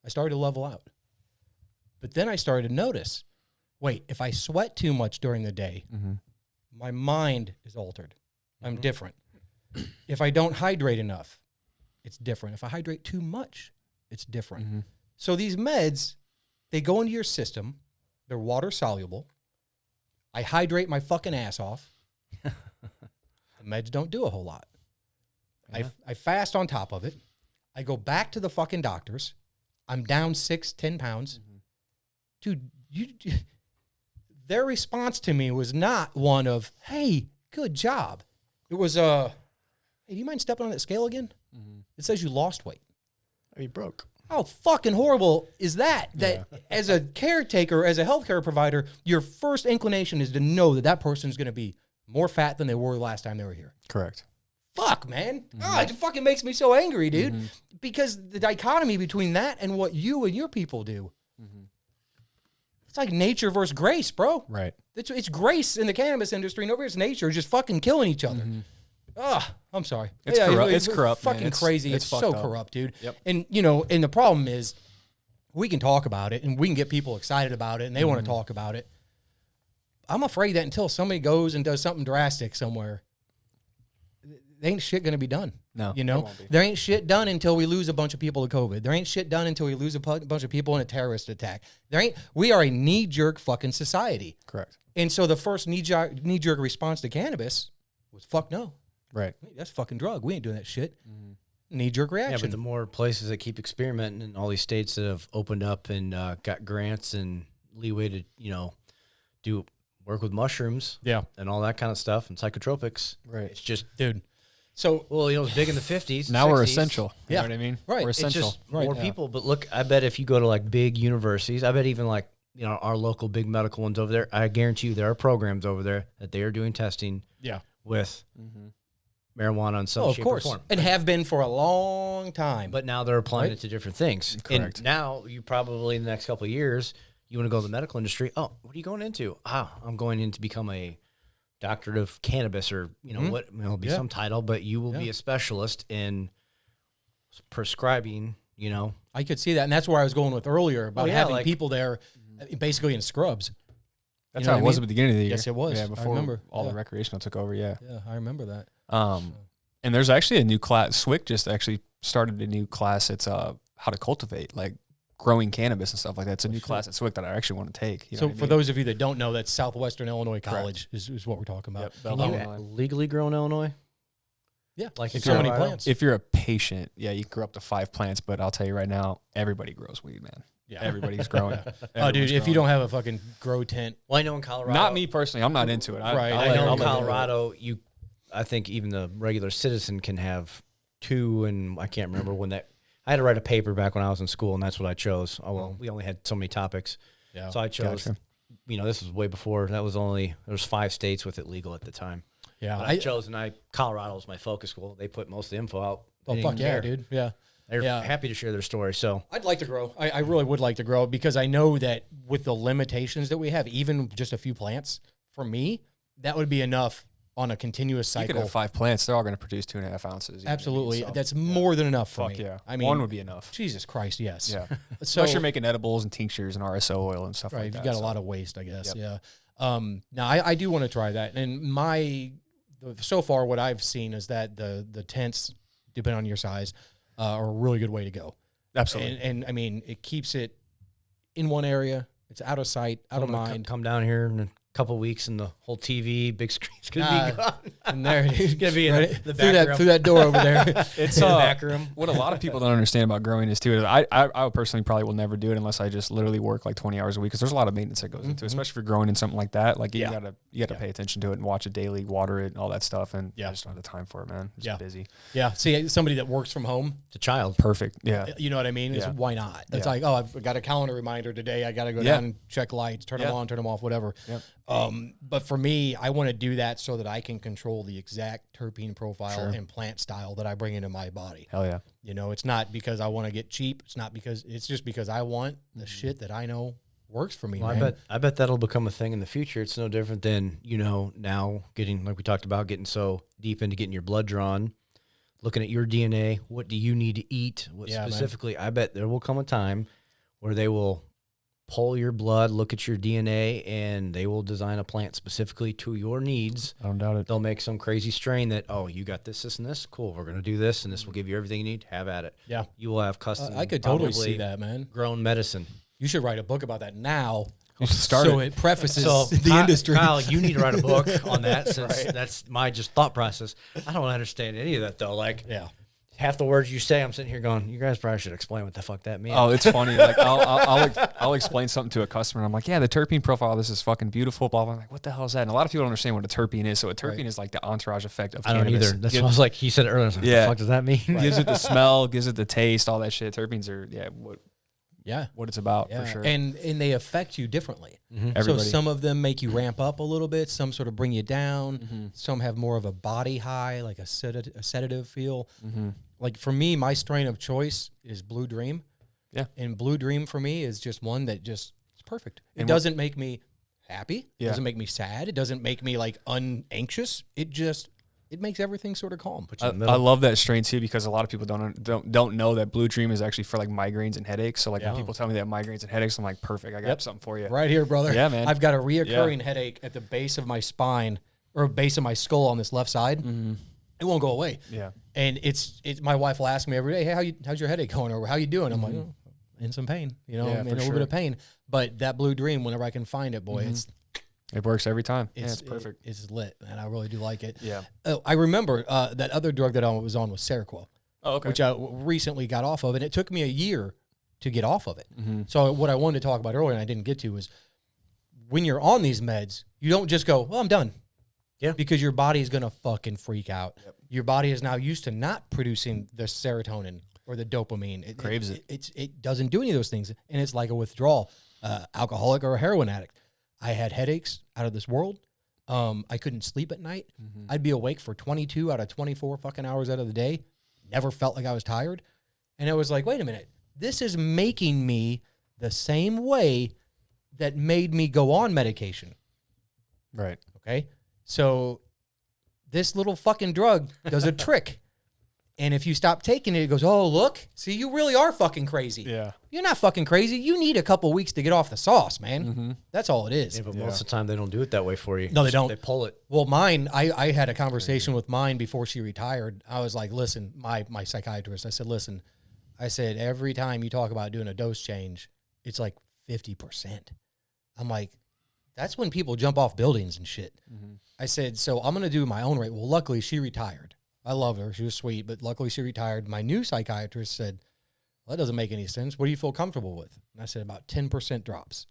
I started to level out. But then I started to notice, wait, if I sweat too much during the day, my mind is altered. I'm different. If I don't hydrate enough, it's different. If I hydrate too much, it's different. So these meds, they go into your system. They're water soluble. I hydrate my fucking ass off. The meds don't do a whole lot. Yeah. I fast on top of it. I go back to the fucking doctors. I'm down 10 pounds. Dude, their response to me was not one of, hey, good job. It was, hey, do you mind stepping on that scale again? It says you lost weight. are you broke? How fucking horrible is that? That as a caretaker, as a healthcare provider, your first inclination is to know that that person is going to be more fat than they were last time they were here. Correct. Fuck, man. It fucking makes me so angry, dude. Because the dichotomy between that and what you and your people do, it's like nature versus grace, bro. Right. It's grace in the cannabis industry, and over here it's nature just fucking killing each other. I'm sorry. It's corrupt. It's corrupt, man. Fucking It's crazy. It's so fucked up. corrupt, dude. Yep. And, you know, and the problem is we can talk about it and we can get people excited about it and they want to talk about it. I'm afraid that until somebody goes and does something drastic somewhere, there ain't shit going to be done. No, You it know, won't be. there ain't shit done until we lose a bunch of people to COVID. There ain't shit done until we lose a bunch of people in a terrorist attack. We are a knee-jerk fucking society. Correct. And so the first knee-jerk response to cannabis was, fuck no. Right. That's a fucking drug. We ain't doing that shit. Knee-jerk reaction. Yeah, but the more places that keep experimenting and all these states that have opened up and got grants and leeway to, do work with mushrooms Yeah. and all that kind of stuff and psychotropics. Right. It's just, Dude. So, well, it was big in the 50s. Now we're 60s. essential. You Yeah. know what I mean? Right. We're It's It's essential. just Right, more yeah. people. But look, I bet if you go to like big universities, I bet even like, our local big medical ones over there, I guarantee you there are programs over there that they are doing testing yeah. with marijuana in some Oh, of shape course. or form. And have been for a long time. But now they're applying Right. it to different things. Correct. And now you probably in the next couple of years, you want to go to the medical industry. Oh, what are you going into? I'm going in to become a doctorate of cannabis or, what, it'll be Yeah. some title, but you will be a specialist in prescribing, I could see that. And that's where I was going with earlier about yeah, having like- people there basically in scrubs. That's know how what it I was mean? at the beginning of the year. Yes, it was. Yeah, I before remember. all Yeah. the recreational took over. Yeah. Yeah, I remember that. And there's actually a new class. SWIC just actually started a new class. It's how to cultivate, like growing cannabis and stuff like that. It's a new class at SWIC that I actually want to take. You know So what I for mean? those of you that don't know, that's Southwestern Illinois College is what we're talking about. Yep, Can Bowlin, you Illinois. legally grow in Illinois? Yeah, Like so you're many a- plants. If you're a patient, yeah, you can grow up to 5 plants, but I'll tell you right now, everybody grows weed, man. Yeah. Everybody's growing. Oh, dude, if you don't have a fucking grow tent. Well, I know in Colorado. Not me personally. I'm not into it. Right. I know I'll in let it Colorado, I think even the regular citizen can have 2, and I can't remember when that. I had to write a paper back when I was in school, and that's what I chose. Oh, well, we only had so many topics. Yeah. So I chose, Gotcha. This was way before. There was 5 states with it legal at the time. Yeah. But I chose, and Colorado was my focus school. They put most of the info out. Oh, They fuck didn't yeah, care. dude. Yeah. They're Yeah. happy to share their story. So I'd like to grow. I really would like to grow because I know that with the limitations that we have, even just a few plants, for me, that would be enough on a continuous You could cycle. have 5 plants. They're all going to produce 2.5 ounces. Absolutely. So, That's more than enough for fuck me. yeah. I mean, 1 would be enough. Jesus Christ, yes. Yeah. So Unless you're making edibles and tinctures and RSO oil and stuff right, like that. you got a so. lot of waste, I guess. Yep. Yeah. Now I do want to try that, and so far what I've seen is that the tents, depending on your size, are a really good way to go. Absolutely. And I mean, it keeps it in one area. It's out of sight, out of mind. Come down here in a couple of weeks, and the whole TV, big screen's gonna be gone. And there it is. Gonna be in Right the through back through that door over there. It's in the back room. What a lot of people don't understand about growing is too. Is I personally probably will never do it unless I just literally work like 20 hours a week because there's a lot of maintenance that goes into it, especially if you're growing in something like that. Like you gotta pay attention to it and watch it daily, water it, and all that stuff. And I just don't have the time for it, man. Just busy. Yeah. See, somebody that works from home, It's a child. Perfect. Yeah. you know what I mean? Is Yeah. why not? It's Yeah. like, oh, I've got a calendar reminder today. I got to go Yeah. down and check lights, turn them Yeah. on, turn them off, whatever. Yep. But for me, I want to do that so that I can control the exact terpene profile Sure. and plant style that I bring into my body. Hell yeah. You know, it's not because I want to get cheap. It's just because I want the shit that I know works for me, Well, man. I bet that'll become a thing in the future. It's no different than, now getting, like we talked about, getting so deep into getting your blood drawn, looking at your DNA. What do you need to eat? What Yeah, man. specifically? I bet there will come a time where they will pull your blood, look at your DNA, and they will design a plant specifically to your needs. I don't doubt it. They'll make some crazy strain that, you got this, this, and this. Cool. We're going to do this, and this will give you everything you need. Have at it. Yeah. You will have custom. I could totally probably see that, man. grown medicine. You should write a book about that now. You should start so it. it prefaces So the industry. Kyle, you need to write a book on that since that's my just thought process. I don't understand any of that though. Like Yeah. half the words you say, I'm sitting here going, you guys probably should explain what the fuck that means. Oh, it's funny. Like I'll explain something to a customer. And I'm like, yeah, the terpene profile. This is fucking beautiful. Blah blah. I'm like, what the hell is that? And a lot of people don't understand what a terpene is. So a terpene is like the entourage effect of I don't cannabis. either. That's what I was like. He said it earlier. I was like, what the fuck does that mean? Gives it the smell, gives it the taste, all that shit. Terpenes are Yeah. what it's about Yeah. for sure. And they affect you differently. So Everybody. some of them make you ramp up a little bit. Some sort of bring you down. Some have more of a body high, like a sedative feel. Like for me, my strain of choice is Blue Dream. Yeah. And Blue Dream for me is just one that it's perfect. It And doesn't make me happy. It Yeah. doesn't make me sad. It doesn't make me like unanxious. It makes everything sort of calm. I love that strain too because a lot of people don't know that Blue Dream is actually for like migraines and headaches. So like when people tell me they have migraines and headaches, I'm like, perfect. I got something for you. Right here, brother. Yeah, man. I've got a reoccurring headache at the base of my spine or base of my skull on this left side. It won't go away. Yeah. And it's my wife will ask me every day, hey, how's your headache going? Or how you doing? I'm like, oh, in some pain, Yeah, I'm in a for little sure. bit of pain. But that Blue Dream, whenever I can find it, boy, It works every time. it's It's perfect. It's lit, and I really do like it. Yeah. Oh, I remember that other drug that I was on was Seroquel, Oh, okay. which I recently got off of, and it took me a year to get off of it. So what I wanted to talk about earlier, and I didn't get to, is when you're on these meds, you don't just go, well, I'm done. Yeah. Because your body is going to fucking freak out. Your body is now used to not producing the serotonin or the dopamine. It Craves it. It doesn't do any of those things. And it's like a withdrawal, alcoholic or a heroin addict. I had headaches out of this world. I couldn't sleep at night. I'd be awake for 22 out of 24 fucking hours out of the day. Never felt like I was tired. And it was like, wait a minute. This is making me the same way that made me go on medication. Right. Okay. So this little fucking drug does a trick. And if you stop taking it, it goes, oh, look, see, you really are fucking crazy. Yeah. You're not fucking crazy. You need a couple weeks to get off the sauce, man. That's all it is. Yeah, but most of the time they don't do it that way for you. No, they don't. They pull it. Well, mine, I had a conversation with mine before she retired. I was like, listen, my psychiatrist, I said, listen, every time you talk about doing a dose change, it's like 50%. I'm like, that's when people jump off buildings and shit. I said, so I'm going to do my own rate. Well, luckily she retired. I love her. She was sweet, but luckily she retired. My new psychiatrist said, well, that doesn't make any sense. What do you feel comfortable with? And I said, about 10% drops.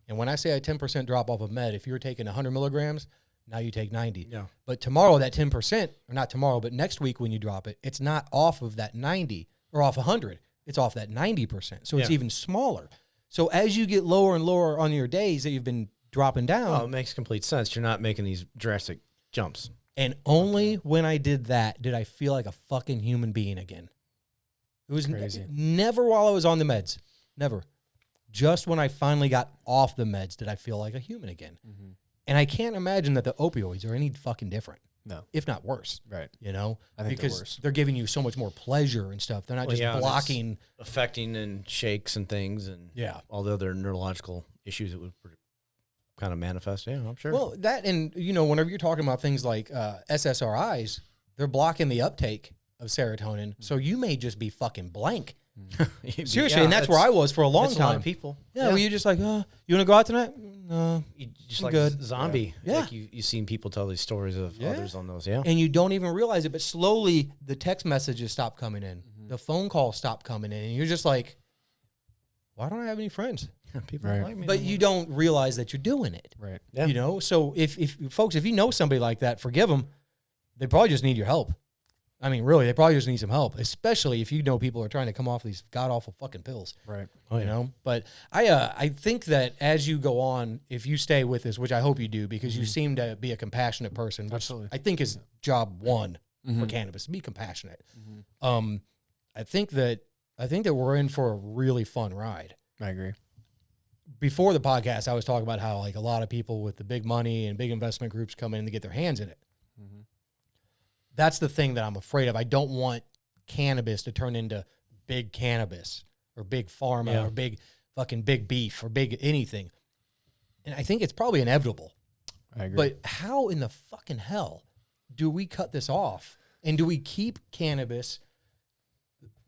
And when I say a 10% drop off of med, if you were taking 100 milligrams, now you take 90. Yeah. But tomorrow, that 10%, or not tomorrow, but next week when you drop it, it's not off of that 90 or off 100. It's off that 90%. So it's even smaller. So as you get lower and lower on your days that you've been dropping down. Oh, it makes complete sense. You're not making these drastic jumps. And only when I did that did I feel like a fucking human being again. It was crazy. Never while I was on the meds. Never. Just when I finally got off the meds did I feel like a human again. Mm-hmm. And I can't imagine that the opioids are any fucking different. No. If not worse. Right. You know? I think because they're giving you so much more pleasure and stuff. They're not just blocking. Affecting and shakes and things and all the other neurological issues that would kind of manifest. Yeah, I'm sure. Well, that and, you know, whenever you're talking about things like SSRIs, they're blocking the uptake of serotonin. So you may just be fucking blank. Seriously, and that's where I was for a long time. A lot of people. Yeah, well, you're just like, you want to go out tonight? No. You just I'm like good. a zombie. Yeah. Like you've seen people tell these stories of others on those. Yeah. And you don't even realize it, but slowly the text messages stop coming in. Mm-hmm. The phone calls stop coming in. And you're just like, why don't I have any friends? People don't like me But anymore. you don't realize that you're doing it. Right. Yeah. You know? So if folks, if you know somebody like that, forgive them. They probably just need your help. I mean, really, they probably just need some help, especially if you know people are trying to come off these god-awful fucking pills. Right. You know? But I think that as you go on, if you stay with this, which I hope you do, because you seem to be a compassionate person, which Absolutely. I think is job one for cannabis, be compassionate. I think that we're in for a really fun ride. I agree. Before the podcast, I was talking about how like a lot of people with the big money and big investment groups come in to get their hands in it. That's the thing that I'm afraid of. I don't want cannabis to turn into big cannabis or big pharma or big fucking big beef or big anything. And I think it's probably inevitable. I agree. But how in the fucking hell do we cut this off? And do we keep cannabis?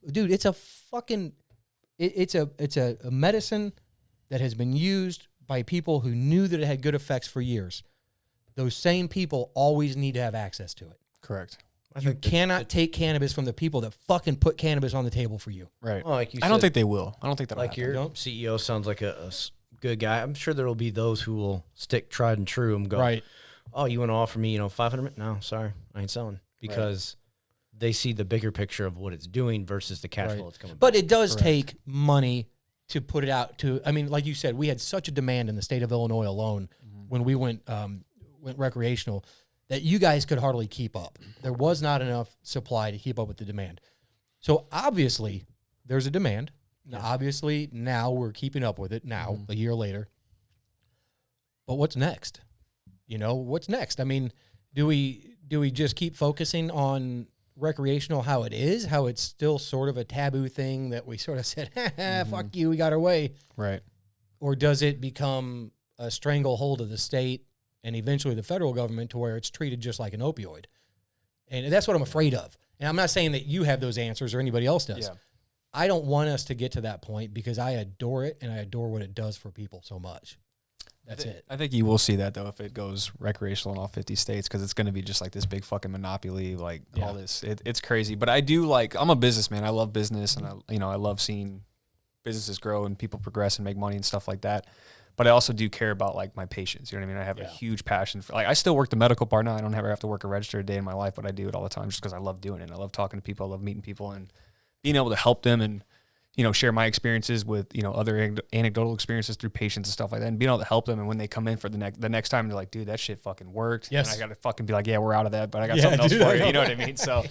Dude, it's a fucking, it's a medicine that has been used by people who knew that it had good effects for years. Those same people always need to have access to it. Correct. You cannot take cannabis from the people that fucking put cannabis on the table for you. Right. Well, like you I don't said, think they will. I don't think that'll like happen. your CEO sounds like a good guy. I'm sure there will be those who will stick tried and true and go, Right. oh, you want to offer me, 500? No, sorry, I ain't selling. Because they see the bigger picture of what it's doing versus the cash flow it's coming But it does take money to put it out to, I mean, like you said, we had such a demand in the state of Illinois alone when we went recreational that you guys could hardly keep up. There was not enough supply to keep up with the demand. So obviously there's a demand. Now, obviously now we're keeping up with it now, a year later. But what's next? What's next? I mean, do we just keep focusing on recreational how it is, how it's still sort of a taboo thing that we sort of said, fuck you, we got our way. Right. Or does it become a stranglehold of the state and eventually the federal government to where it's treated just like an opioid? And that's what I'm afraid of. And I'm not saying that you have those answers or anybody else does. Yeah. I don't want us to get to that point because I adore it and I adore what it does for people so much. That's it. I think you will see that, though, if it goes recreational in all 50 states, because it's going to be just like this big fucking monopoly, like all this. It's crazy. But I do I'm a businessman. I love business, and I love seeing businesses grow and people progress and make money and stuff like that. But I also do care about like my patients. You know what I mean? I have a huge passion for, like, I still work the medical part now. I don't ever have to work a register a day in my life, but I do it all the time just because I love doing it. I love talking to people. I love meeting people and being able to help them and, share my experiences with, other anecdotal experiences through patients and stuff like that, and being able to help them. And when they come in for the next time, they're like, dude, that shit fucking worked. Yes. And I got to fucking be like, yeah, we're out of that, but I got something else for you. You know what I mean? So,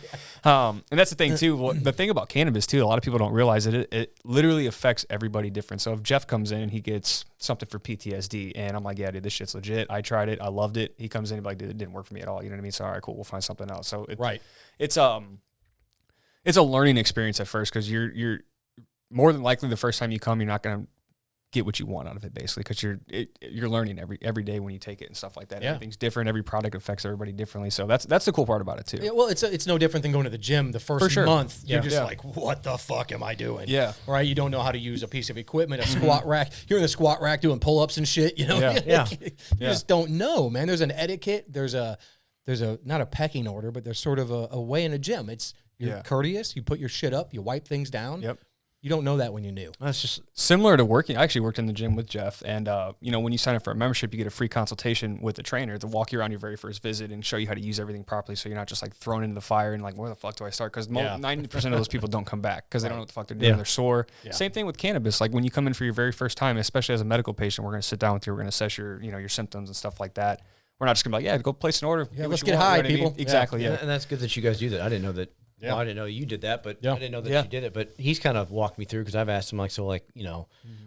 and that's the thing too. The thing about cannabis too, a lot of people don't realize it literally affects everybody different. So if Jeff comes in and he gets something for PTSD and I'm like, yeah, dude, this shit's legit. I tried it. I loved it. He comes in and be like, dude, it didn't work for me at all. You know what I mean? So, all right, cool. We'll find something else. So it's a learning experience at first, because you're more than likely the first time you come, you're not going to get what you want out of it, basically, because you're learning every day when you take it and stuff like that. Yeah. Everything's different. Every product affects everybody differently. So that's the cool part about it too. Yeah, well, it's no different than going to the gym the first month. You're just like, what the fuck am I doing? Yeah. Right? You don't know how to use a piece of equipment, a squat rack. You're in the squat rack doing pull-ups and shit, Yeah. You just don't know, man. There's an etiquette. There's a there's not a pecking order, but there's sort of a way in a gym. It's you're courteous, you put your shit up, you wipe things down. Yep. You don't know that when you're new. That's just similar to working. I actually worked in the gym with Jeff, and when you sign up for a membership, you get a free consultation with the trainer to walk you around your very first visit and show you how to use everything properly, so you're not just like thrown into the fire and like, where the fuck do I start? Because 90% of those people don't come back because they don't know what the fuck they're doing. They're sore. Yeah. Same thing with cannabis. Like when you come in for your very first time, especially as a medical patient, we're going to sit down with you. We're going to assess your your symptoms and stuff like that. We're not just going to be like, go place an order. Yeah, let's get high, people. I mean? Exactly. Yeah. And that's good that you guys do that. I didn't know that. Yeah. Well, I didn't know you did that, but I didn't know that you did it. But he's kind of walked me through because I've asked him, like, so, like,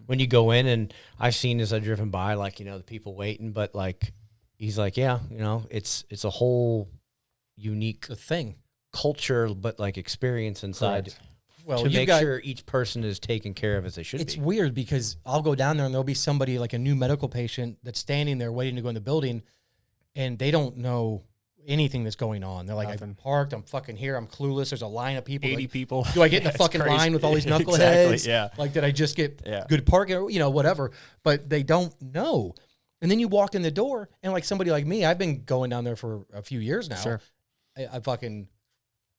when you go in, and I've seen as I've driven by, like, the people waiting, but, like, he's like, it's a whole unique thing, culture, but, like, experience inside. Correct. Well, to make sure each person is taken care of as they should be. It's weird because I'll go down there and there'll be somebody, like a new medical patient, that's standing there waiting to go in the building, and they don't know anything that's going on. They're like, I've parked, I'm fucking here, I'm clueless, there's a line of people. 80 people. Do I get in the fucking line with all these knuckleheads? Exactly, yeah. Like, did I just get good parking, or, whatever. But they don't know. And then you walk in the door, and like somebody like me, I've been going down there for a few years now. Sure. I fucking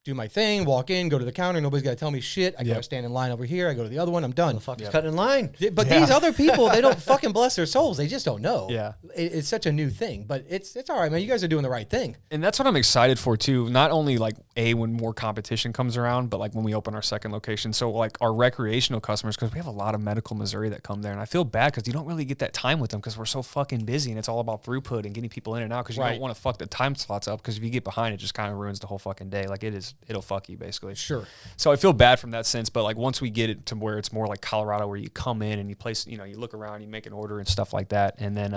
do my thing, walk in, go to the counter, nobody's got to tell me shit. I got to stand in line over here, I go to the other one, I'm done. The fuck is cutting in line? But these other people, they don't fucking bless their souls. They just don't know. Yeah. It's such a new thing, but it's all right, man. You guys are doing the right thing. And that's what I'm excited for too. Not only like when more competition comes around, but like when we open our second location. So like our recreational customers, because we have a lot of medical Missouri that come there, and I feel bad because you don't really get that time with them because we're so fucking busy, and it's all about throughput and getting people in and out because you don't want to fuck the time slots up, because if you get behind, it just kind of ruins the whole fucking day. Like it'll fuck you basically. Sure. So I feel bad from that sense, but like once we get it to where it's more like Colorado, where you come in and you place, you look around, you make an order and stuff like that, and then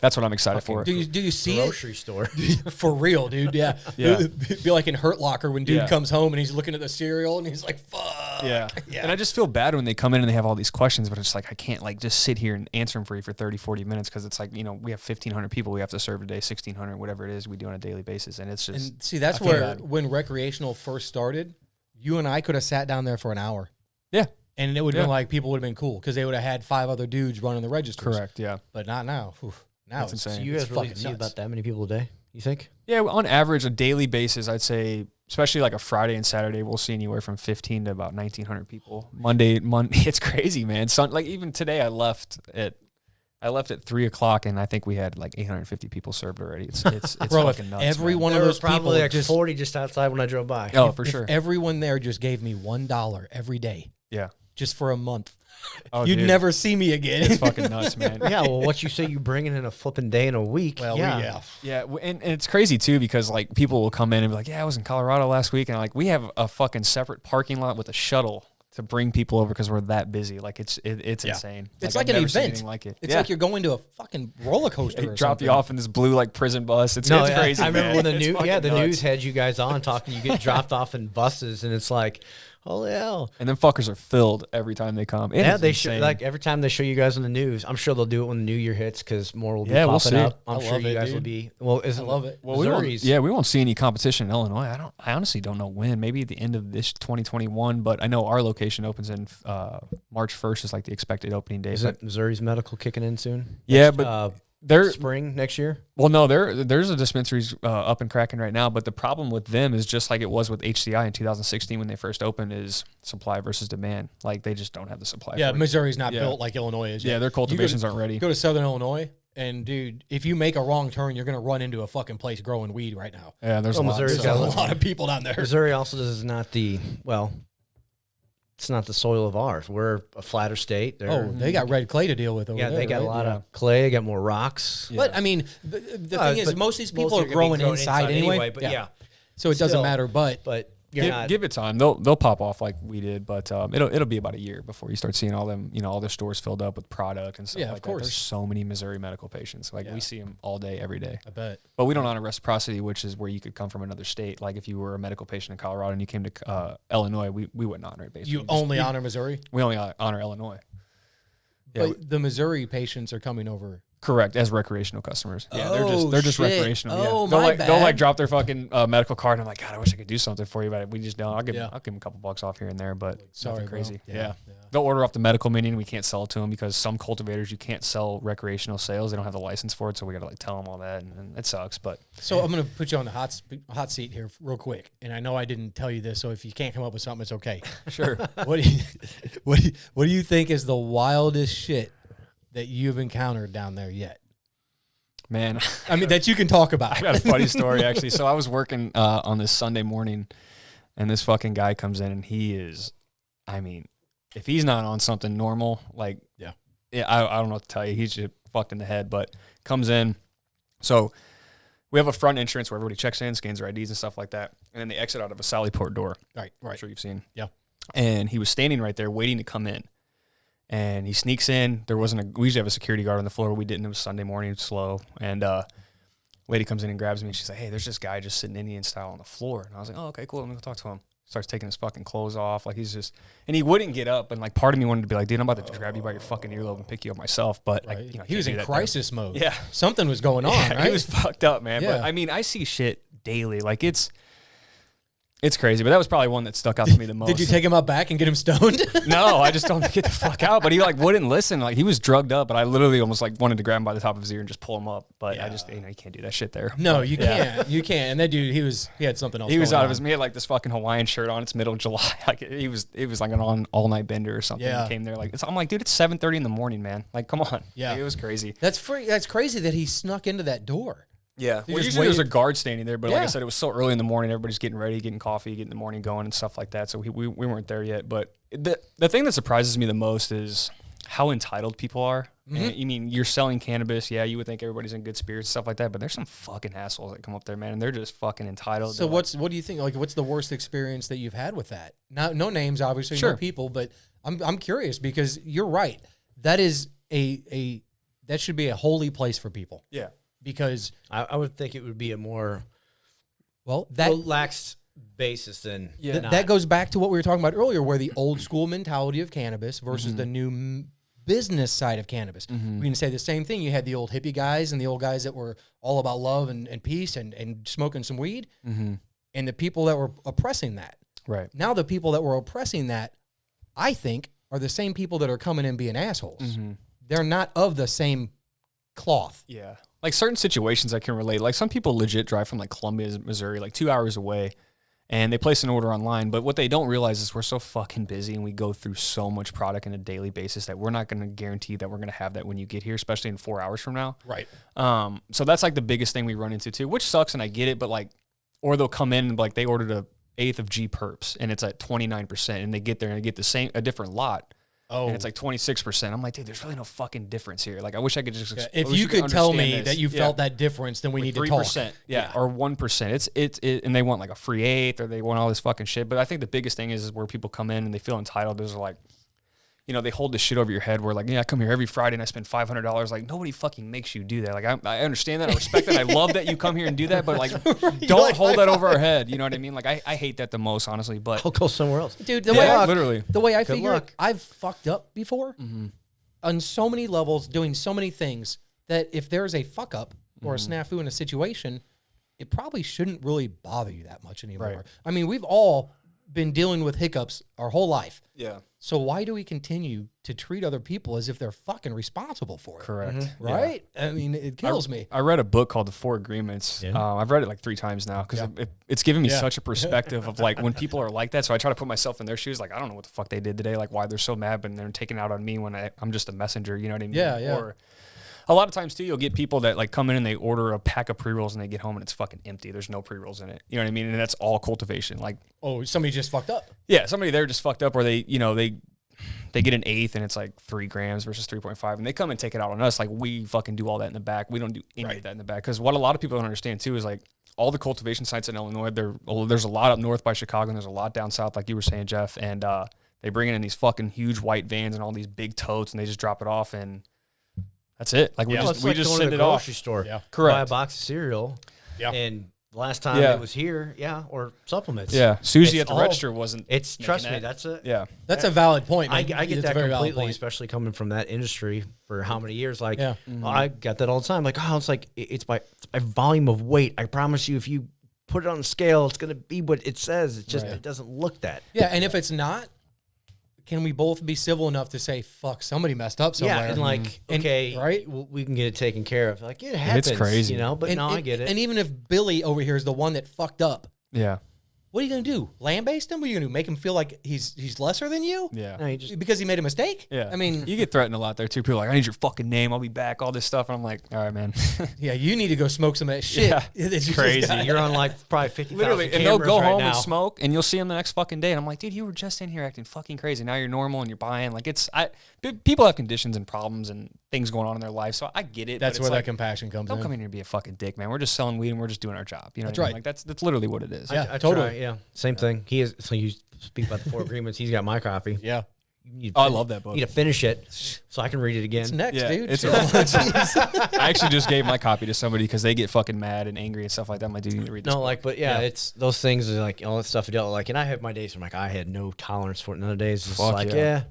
that's what I'm excited for. Do you see grocery store for real, dude? Yeah, yeah. It'd be like in Hurt Locker when dude comes home and he's looking at the cereal and he's like, "Fuck." Yeah. And I just feel bad when they come in and they have all these questions, but it's like I can't like just sit here and answer them for you for 30, 40 minutes because it's like we have 1,500 people we have to serve a day, 1,600, whatever it is we do on a daily basis, and it's just. And see, that's where when recreational first started, you and I could have sat down there for an hour. Yeah. And it would have been like, people would have been cool because they would have had 5 other dudes running the registers. Correct, yeah. But not now. Oof. Now that's it's insane. So you guys really see about that many people a day, you think? Yeah, on average, a daily basis, I'd say, especially like a Friday and Saturday, we'll see anywhere from 15 to about 1,900 people. Monday, it's crazy, man. Like even today, I left at 3:00, and I think we had like 850 people served already. It's Bro, fucking nuts. Every man. one there of those was probably people like 40 just outside when I drove by. Oh, for sure. Everyone there just gave me $1 every day. Yeah. Just for a month. Oh, You'd dude. never see me again. It's fucking nuts, man. Yeah, well, what you say you bring it in a flipping day in a week. Well, Yeah, and it's crazy too because like people will come in and be like, "Yeah, I was in Colorado last week," and like we have a fucking separate parking lot with a shuttle to bring people over because we're that busy. Like it's insane. It's like an event. Like it. It's like you're going to a fucking roller coaster. They or drop something. you off in this blue like prison bus. It's crazy. I remember man. when the It's news had you guys on talking. You get dropped off in buses, and it's like, holy hell! And then fuckers are filled every time they come. They show like every time they show you guys on the news. I'm sure they'll do it when the new year hits because more will be we'll popping see. up. I'm I sure love you it, guys dude. will be. Well, I love it. Well, Missouri's. we won't see any competition in Illinois. I honestly don't know when. Maybe at the end of this 2021, but I know our location opens in March 1st is like the expected opening day. Is it Missouri's medical kicking in soon? Yeah, Next, but they're spring next year. Well, no, there's a dispensaries up and cracking right now, but the problem with them is just like it was with HCI in 2016 when they first opened, is supply versus demand. Like they just don't have the supply. Yeah, for it. Missouri's not built like Illinois is. Yeah, their cultivations aren't ready. Go to Southern Illinois, and dude, if you make a wrong turn, you're gonna run into a fucking place growing weed right now. Yeah, there's a lot. Missouri's got There's a lot of people down there. Missouri also is not it's not the soil of ours. We're a flatter state. They got red clay to deal with over there. they got right? a lot of clay. They got more rocks. But I mean, the thing is, most of these people are growing inside anyway. But yeah. So it doesn't matter. But Give it time. They'll pop off like we did, but it'll be about a year before you start seeing all them, all their stores filled up with product and stuff like that. There's so many Missouri medical patients. Like we see them all day, every day. I bet. But we don't honor reciprocity, which is where you could come from another state. Like if you were a medical patient in Colorado and you came to Illinois, we wouldn't honor it. Basically, You only honor Missouri. We only honor Illinois. But the Missouri patients are coming over Correct, as recreational customers. Yeah, Oh, they're just shit. recreational. Oh, yeah. my They'll bad. drop their fucking medical card, and I'm like, God, I wish I could do something for you, but we just don't. I'll give Yeah. them a couple bucks off here and there, but Sorry, nothing bro. crazy. Yeah, Yeah. yeah. They'll order off the medical menu, and we can't sell it to them because some cultivators you can't sell recreational sales. They don't have the license for it, so we got to like tell them all that, and it sucks. But So I'm going to put you on the hot seat here real quick. And I know I didn't tell you this, so if you can't come up with something, it's okay. sure. What do you think is the wildest shit that you've encountered down there yet? Man, I mean, that you can talk about. I got a funny story actually. So I was working on this Sunday morning, and this fucking guy comes in, and he is, I mean, if he's not on something normal, like, yeah, I don't know what to tell you. He's just fucked in the head, but comes in. So we have a front entrance where everybody checks in, scans their IDs and stuff like that, and then they exit out of a Sallyport door. Right. I'm sure you've seen. Yeah. And he was standing right there waiting to come in. And he sneaks in. We usually have a security guard on the floor. We didn't. It was Sunday morning, slow. And lady comes in and grabs me, and she's like, hey, there's this guy just sitting Indian style on the floor. And I was like, oh, okay, cool. Let me go talk to him. Starts taking his fucking clothes off. Like, he's just, and he wouldn't get up. And like, part of me wanted to be like, dude, I'm about to grab you by your fucking earlobe and pick you up myself. But Right. I He was in crisis mode. Yeah. Something was going on, right? He was fucked up, man. Yeah. But I mean, I see shit daily. Like, it's crazy, but that was probably one that stuck out to me the most. Did you take him out back and get him stoned? No, I just told him to get the fuck out. But he like wouldn't listen. Like, he was drugged up, but I literally almost like wanted to grab him by the top of his ear and just pull him up. But I just, you can't do that shit there. No, you can't. You can't. And that dude, he had something else. He was going out on. of his. He had like this fucking Hawaiian shirt on. It's middle of July. Like, it was like an all night bender or something. Yeah. He came there like I'm like, dude, it's 7:30 in the morning, man. Like, come on. Yeah. Like, it was crazy. That's crazy that he snuck into that door. Yeah. You Well, just usually there's a waited- guard standing there, but like I Yeah. said, it was so early in the morning. Everybody's getting ready, getting coffee, getting the morning going and stuff like that. So we weren't there yet. But the thing that surprises me the most is how entitled people are. Mm-hmm. And, you mean, you're selling cannabis. Yeah, you would think everybody's in good spirits and stuff like that. But there's some fucking assholes that come up there, man, and they're just fucking entitled. So They're what do you think? Like, what's the worst experience that you've had with that? No names, obviously, Sure. no people, but I'm curious because you're right. That is that should be a holy place for people. Yeah. Because I would think it would be a more that relaxed basis than that goes back to what we were talking about earlier, where the old school mentality of cannabis versus the new business side of cannabis. We can say the same thing. You had the old hippie guys and the old guys that were all about love and peace and smoking some weed, and the people that were oppressing that. Right. Now the people that were oppressing that, I think, are the same people that are coming in being assholes. They're not of the same cloth. Yeah. Like, certain situations I can relate. Like, some people legit drive from like Columbia, Missouri, like 2 hours away, and they place an order online. But what they don't realize is we're so fucking busy and we go through so much product on a daily basis that we're not going to guarantee that we're going to have that when you get here, especially in 4 hours from now. Right. So that's like the biggest thing we run into too, which sucks, and I get it. But like, or they'll come in and like they ordered a eighth of G perps and it's at 29%, and they get there and they get a different lot. Oh, And it's like 26%. I'm like, dude, there's really no fucking difference here. Like, I wish I could just. I if wish you could tell understand me this. that you Yeah. felt that difference, then we need to talk. 3%, yeah, or 1%. It's and they want like a free eighth, or they want all this fucking shit. But I think the biggest thing is where people come in and they feel entitled. There's like, you know, they hold this shit over your head where like, yeah, I come here every Friday and I spend $500. Like, nobody fucking makes you do that. Like, I understand that. I respect that. I love that you come here and do that. But like, don't like, hold that over our head. You know what I mean? Like, I hate that the most, honestly. But I'll go somewhere else. Dude, literally. the way I Good figure it, luck. I've fucked up before on so many levels, doing so many things that if there's a fuck up or a snafu in a situation, it probably shouldn't really bother you that much anymore. Right. I mean, we've all been dealing with hiccups our whole life. yeah, So why do we continue to treat other people as if they're fucking responsible for it? correct. Yeah. Right? I mean, it kills me. I read a book called The Four Agreements. Yeah. I've read it like 3 times now because it's given me Yeah. such a perspective of like when people are like that. So I try to put myself in their shoes. Like, I don't know what the fuck they did today. Like, why they're so mad, but they're taking out on me when I'm just a messenger. You know what I mean? Yeah, yeah. Or a lot of times too, you'll get people that like come in and they order a pack of pre-rolls and they get home and it's fucking empty. There's no pre-rolls in it. You know what I mean? And that's all cultivation. Like, Oh, somebody just fucked up. yeah, somebody there just fucked up, or they get an eighth and it's like 3 grams versus 3.5, and they come and take it out on us. Like, we fucking do all that in the back. We don't do any of that in the back. Because what a lot of people don't understand too is like all the cultivation sites in Illinois, there's a lot up north by Chicago and there's a lot down south, like you were saying, Jeff. And they bring it in these fucking huge white vans and all these big totes, and they just drop it off, and that's it. Like, we Well, just it's like going send to it the off. grocery store. Yeah. Correct. Buy a box of cereal. Yeah. And The last time it was here, or supplements. Yeah, Susie It's at the register wasn't. Trust me, that. that's a valid point, man. I get It's a that very valid completely, point. especially coming from that industry for how many years. Like, Mm-hmm. I got that all the time. Like, it's like it's by volume of weight. I promise you, if you put it on the scale, it's gonna be what it says. It's just it doesn't look that. Yeah, and if it's not, can we both be civil enough to say, "Fuck, somebody messed up somewhere"? Yeah, and like, okay, right? we can get it taken care of. Like, it happens. It's crazy, but And, I get it. And even if Billy over here is the one that fucked up, Yeah. what are you gonna do? Lambaste him? What are you gonna do? Make him feel like he's lesser than you? Yeah. No, you just Because he made a mistake? Yeah. I mean, you get threatened a lot there too. People are like, I need your fucking name. I'll be back. All this stuff. And I'm like, all right, man. yeah, you need to go smoke some of that shit. Yeah. that you just Crazy. got. you're on like probably 50,000 Literally. And they'll go right home now. and smoke, and you'll see them the next fucking day. And I'm like, dude, you were just in here acting fucking crazy. Now you're normal and you're buying. Like, people have conditions and problems and things going on in their life. So I get it. That's but where it's that like, compassion comes don't in. come in here and be a fucking dick, man. We're just selling weed and we're just doing our job. You know That's what I mean? right. Like, that's literally what it is. Yeah, I totally. try, yeah, same thing. He is. So you speak about the 4 agreements. He's got my copy. Yeah. You need Oh, I love that book. You need to finish it so I can read it again. It's next, Yeah, dude. it's Chill. I actually just gave my copy to somebody because they get fucking mad and angry and stuff like that. My dude, you need to read this No, book. like, but yeah, it's those things are like all that stuff I dealt with. Like, and I have my days where I'm like, I had no tolerance for it. And other days it's Fuck like, yeah.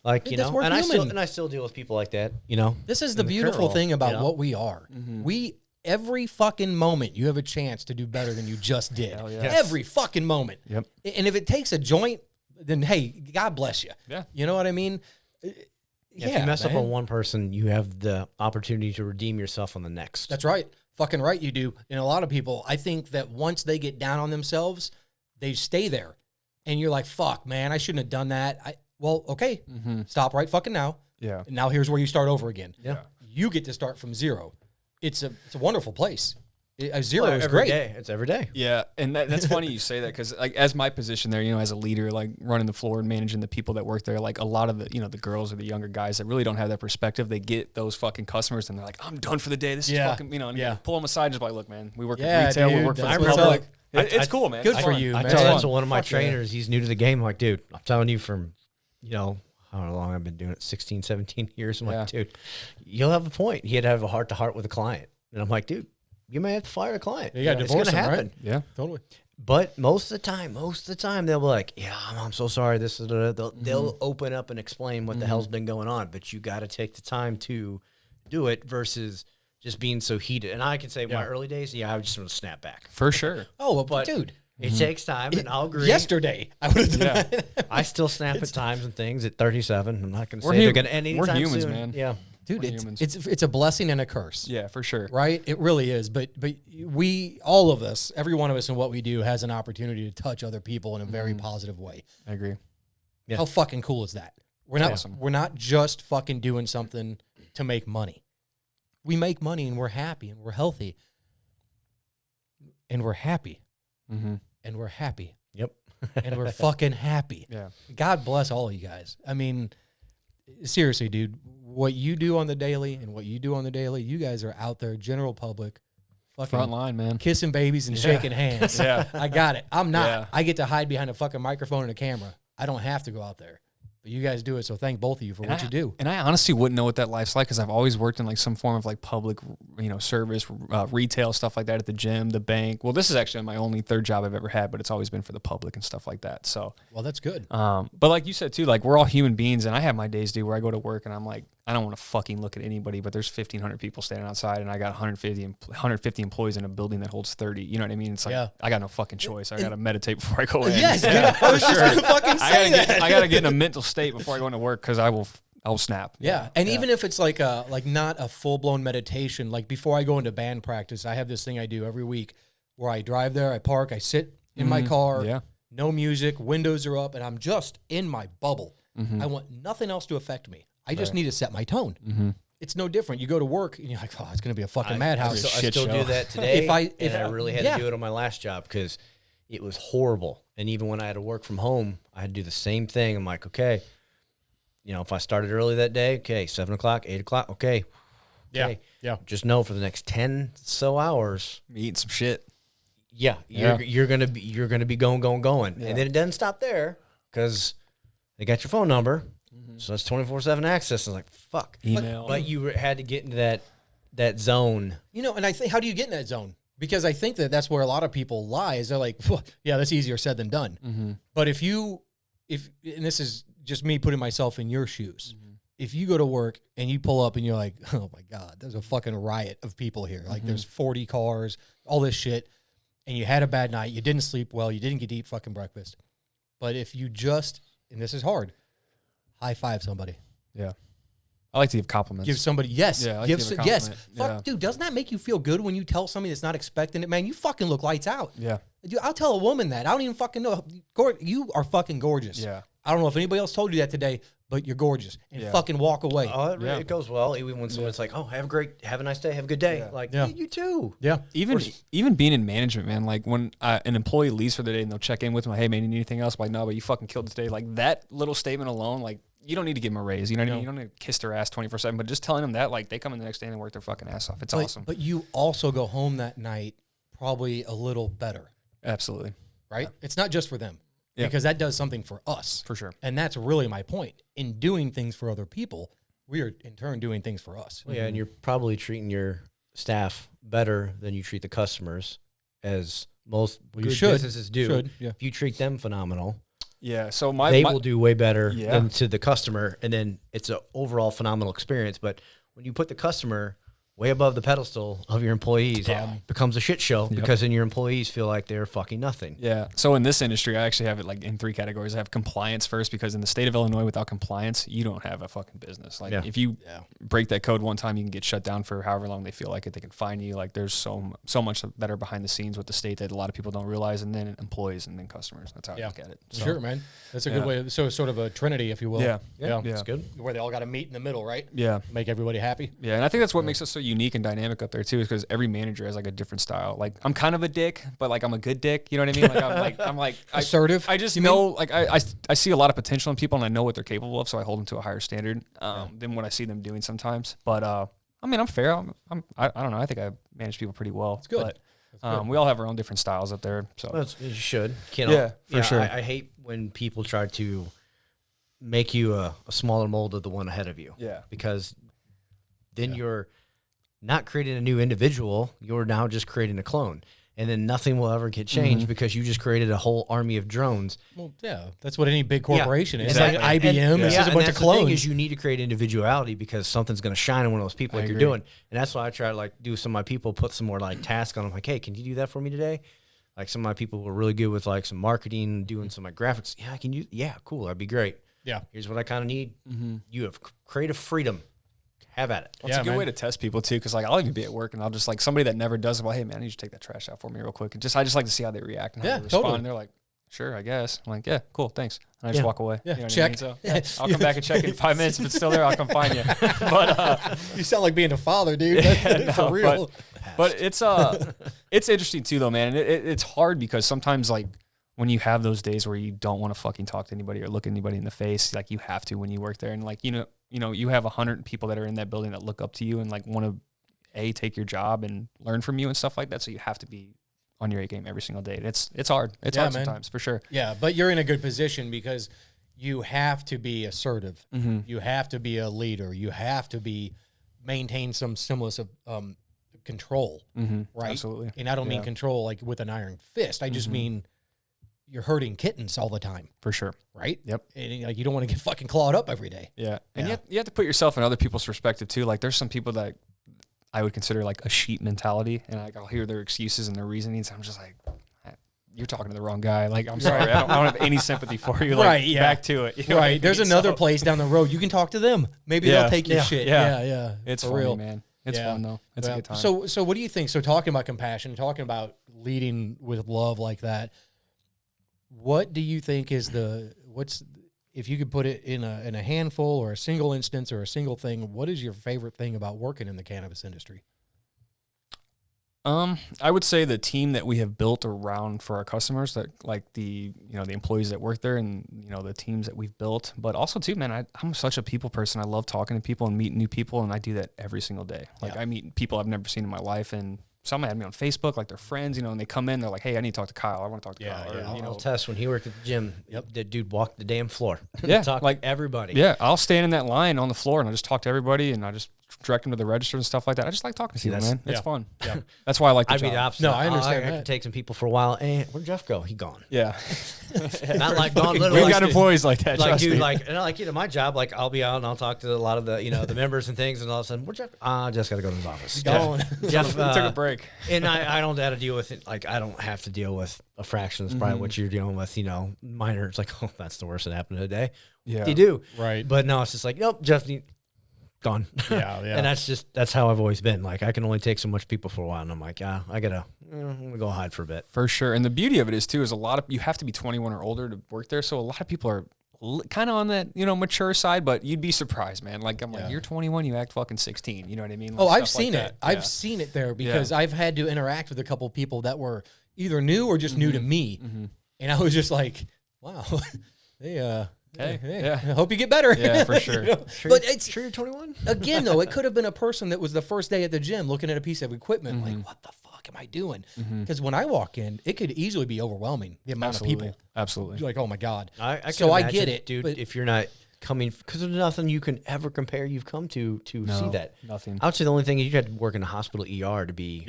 like, Dude, you that's know, more and human. I still deal with people like that, you know. This is the in beautiful curl, thing about you know? what we are. We every fucking moment you have a chance to do better than you just did. Hell yeah. Every fucking moment. Yep. And if it takes a joint, then hey, God bless you. Yeah. You know what I mean? If you mess up man. on one person, you have the opportunity to redeem yourself on the next. That's right. Fucking right you do. And a lot of people, I think that once they get down on themselves, they stay there. And you're like, fuck, man, I shouldn't have done that. Well, okay, stop right fucking now. Yeah. And now here's where you start over again. Yeah. You get to start from zero. It's a wonderful place. A zero is every great. day. It's every day. Yeah, and that's funny you say that because like as my position there, you know, as a leader, like running the floor and managing the people that work there, like a lot of the, you know, the girls or the younger guys that really don't have that perspective, they get those fucking customers and they're like, I'm done for the day. This is fucking, you know, and you pull them aside, just like, look, man, we work Yeah, in retail, we dude, work for the that's what's public. up. It's cool, man. Good It's for fun. you, I man. tell that Fun. to one of my Fuck yeah. trainers. He's new to the game. I'm like, dude, I'm telling you from, you know, how long I've been doing it, 16, 17 years. I'm like, dude, you'll have a point. He had to have a heart-to-heart with a client. And I'm like, dude, you may have to fire a client. You got to It's divorce gonna him, happen. right? Yeah. Totally. But most of the time, they'll be like, yeah, I'm so sorry. This is they'll open up and explain what the hell's been going on. But you got to take the time to do it versus just being so heated. And I can say my early days, I was just going to snap back. For sure. Oh, well, But dude. it takes time, and I'll agree. Yesterday, I would have done Yeah. that. I still snap at times and things at 37. I'm not going to We're say they're hum- going to end we're anytime humans, soon. man. Yeah. Dude, We're humans. it's a blessing and a curse. Yeah, for sure. Right? It really is. But we, all of us, every one of us in what we do has an opportunity to touch other people in a very positive way. I agree. Yeah. How fucking cool is that? We're not Awesome. we're not just fucking doing something to make money. We make money and we're happy and we're healthy. And we're happy. Mm-hmm. And we're happy. Yep. And we're fucking happy. Yeah. God bless all of you guys. I mean, seriously, dude, what you do on the daily and what you do on the daily, you guys are out there, general public, fucking Front line, man. kissing babies and shaking hands. Yeah. I got it. I'm not. Yeah. I get to hide behind a fucking microphone and a camera. I don't have to go out there. But you guys do it, so thank both of you for what you do. And I honestly wouldn't know what that life's like because I've always worked in like some form of like public, you know, service, retail, stuff like that at the gym, the bank. Well, this is actually my only third job I've ever had, but it's always been for the public and stuff like that. So, Well, that's good. but like you said too, like we're all human beings, and I have my days, dude, where I go to work and I'm like, I don't want to fucking look at anybody, but there's 1,500 people standing outside, and I got 150 employees in a building that holds 30. You know what I mean? It's like I got no fucking choice. I got to meditate before I go in. Yes, dude. I was just going to fucking say that. I gotta get in a mental state before I go into work because I'll snap. Yeah, and even if it's like not a full blown meditation, like before I go into band practice, I have this thing I do every week where I drive there, I park, I sit in my car, no music, windows are up, and I'm just in my bubble. I want nothing else to affect me. I just need to set my tone. It's no different. You go to work and you're like, oh, it's going to be a fucking madhouse. I still do that today. If I really had to do it on my last job because it was horrible. And even when I had to work from home, I had to do the same thing. I'm like, okay, you know, if I started early that day, okay, 7 o'clock, 8 o'clock, okay. Yeah. Just know for the next 10 so hours, I'm eating some shit. you're gonna be going. And then it doesn't stop there because they got your phone number. So that's 24/7 access. I was like, fuck. Email. But you had to get into that zone. You know, and I think, how do you get in that zone? Because I think that that's where a lot of people lie is they're like, yeah, that's easier said than done. Mm-hmm. But and this is just me putting myself in your shoes. Mm-hmm. If you go to work and you pull up and you're like, oh my God, there's a fucking riot of people here. Like there's 40 cars, all this shit. And you had a bad night. You didn't sleep well. You didn't get to eat fucking breakfast. But if you just, and this is hard, high five somebody. Yeah. I like to give compliments. Give somebody, yes. Yeah, I like give to give a yes. compliment. Fuck, Yeah. dude, doesn't that make you feel good when you tell somebody that's not expecting it? Man, you fucking look lights out. Yeah. Dude, I'll tell a woman that. I don't even fucking know. You are fucking gorgeous. Yeah. I don't know if anybody else told you that today, but you're gorgeous. And Yeah. fucking walk away. Oh, it goes well. Even when someone's like, "Oh, have a nice day, have a good day." Yeah. Like, Yeah. you too. Yeah. Even being in management, man, like when an employee leaves for the day and they'll check in with me, hey, man, you need anything else? I'm like, no, but you fucking killed it today. Like that little statement alone, like you don't need to give them a raise. You know what I mean? You don't need to kiss their ass 24/7, but just telling them that, like they come in the next day and they work their fucking ass off. It's awesome. But you also go home that night probably a little better, Absolutely. right? It's not just for them. Yeah. Because that does something for us. For sure. And that's really my point. In doing things for other people, we are in turn doing things for us. Well, yeah, and you're probably treating your staff better than you treat the customers, as most good businesses do. Yeah. If you treat them phenomenal, Yeah. So they will do way better Yeah. than to the customer, and then it's an overall phenomenal experience. But when you put the customer way above the pedestal of your employees, it becomes a shit show because then your employees feel like they're fucking nothing. Yeah. So in this industry, I actually have it like in 3 categories. I have compliance first, because in the state of Illinois, without compliance, you don't have a fucking business. Like if you break that code one time, you can get shut down for however long they feel like it. They can fine you. Like there's so much that are behind the scenes with the state that a lot of people don't realize. And then employees and then customers. That's how I look at it. So, Sure, man. That's a good way. So sort of a trinity, if you will. Yeah. That's good. Where they all got to meet in the middle, right? Yeah. Make everybody happy. Yeah, and I think that's what makes us so unique and dynamic up there too, is because every manager has like a different style. Like I'm kind of a dick, but like I'm a good dick. You know what I mean? Like I'm assertive. I just know, like I see a lot of potential in people, and I know what they're capable of, so I hold them to a higher standard than what I see them doing sometimes. But I mean, I'm fair. I don't know. I think I manage people pretty well. It's good. But we all have our own different styles up there. So Well, you should. For sure. I hate when people try to make you a smaller mold of the one ahead of you. Yeah. Because then you're not creating a new individual. You're now just creating a clone. And then nothing will ever get changed because you just created a whole army of drones. Well, yeah, that's what any big corporation is. Exactly. Like IBM, it's just a bunch of The thing clones. is, you need to create individuality because something's going to shine in one of those people like you're doing. And that's why I try to like do some of my people, put some more like tasks on them. Like, hey, can you do that for me today? Like some of my people who are really good with like some marketing, doing some like graphics. Yeah, I can use. Yeah, cool. That'd be great. Yeah. Here's what I kind of need. You have creative freedom. Have at it. Well, it's a good way to test people too, because like I'll even be at work and I'll just like somebody that never does it. Well, hey man, I need you to take that trash out for me real quick. And I just like to see how they react and how they respond. Totally. And they're like, sure, I guess. I'm like, yeah, cool, thanks. And I just walk away. Yeah, You know what check. I mean? So I'll come back and check in 5 minutes. If it's still there, I'll come find you. But you sound like being a father, dude. For real. But it's interesting too, though, man. It's hard because sometimes like when you have those days where you don't want to fucking talk to anybody or look anybody in the face, like you have to when you work there, and like you know you have 100 people that are in that building that look up to you and like want to take your job and learn from you and stuff like that. So you have to be on your A game every single day. It's hard. It's hard sometimes, for sure. Yeah, but you're in a good position because you have to be assertive. You have to be a leader. You have to maintain some semblance of control, right? Absolutely. And I don't mean control like with an iron fist. I just mean you're hurting kittens all the time. For sure. Right? Yep. And like you don't want to get fucking clawed up every day. Yeah. And you have to put yourself in other people's perspective too. Like there's some people that I would consider like a sheep mentality, and like I'll hear their excuses and their reasonings. I'm just like, you're talking to the wrong guy. Like, I'm sorry, I don't have any sympathy for you. Like, back to it. You know what I mean? There's another place down the road. You can talk to them. Maybe they'll take your shit. Yeah. It's for funny, real, man. It's fun though. It's a good time. So what do you think? So talking about compassion, talking about leading with love like that, what do you think is if you could put it in a handful or a single instance or a single thing, what is your favorite thing about working in the cannabis industry? I would say the team that we have built around for our customers, that like the employees that work there, and the teams that we've built, but also too, man, I'm such a people person. I love talking to people and meeting new people, and I do that every single day. Like I meet people I've never seen in my life, and some had me on Facebook, like they're friends, and they come in, they're like, hey, I need to talk to Kyle. I want to talk to Kyle. I'll test when he worked at the gym. The dude walked the damn floor. Yeah, talk like to everybody. Yeah, I'll stand in that line on the floor and I just talk to everybody, and I just direct them to the register and stuff like that. I just like talking to people, man. It's fun. Yeah. That's why I like the I'd job. be the opposite. No, I understand I that. could take some people for a while. Hey, where'd Jeff go? He gone. Yeah. Not like gone. Literally, We've got employees like that. like trust dude, me. like my job. Like I'll be out and I'll talk to a lot of the the members and things, and all of a sudden, where'd Jeff? Just got to go to his office. Gone. Jeff We took a break. and I don't have to deal with it. Like I don't have to deal with a fraction. That's probably what you're dealing with. Minor. It's like, oh, that's the worst that happened today. Yeah. You do Right. but no, it's just like, nope, Jeff gone. Yeah, yeah. And that's how I've always been. Like I can only take so much people for a while, and I'm like, I'm gonna go hide for a bit. For sure. And the beauty of it is too, is you have to be 21 or older to work there. So a lot of people are kind of on that, mature side, but you'd be surprised, man. Like I'm like, you're 21, you act fucking 16. You know what I mean? Like, Oh, I've stuff like seen that. it. I've seen it there because I've had to interact with a couple people that were either new or just new to me. And I was just like, wow, hey, yeah. I hope you get better. Yeah, for sure. But it's Sure you're 21? again, though, it could have been a person that was the first day at the gym looking at a piece of equipment, like, what the fuck am I doing? Because when I walk in, it could easily be overwhelming, the amount of people. Absolutely. You're like, oh my God. I So I imagine, get it, dude. but- If you're not coming, because there's nothing you can ever compare you've come to see that. Nothing. I would say the only thing is you had to work in a hospital ER to be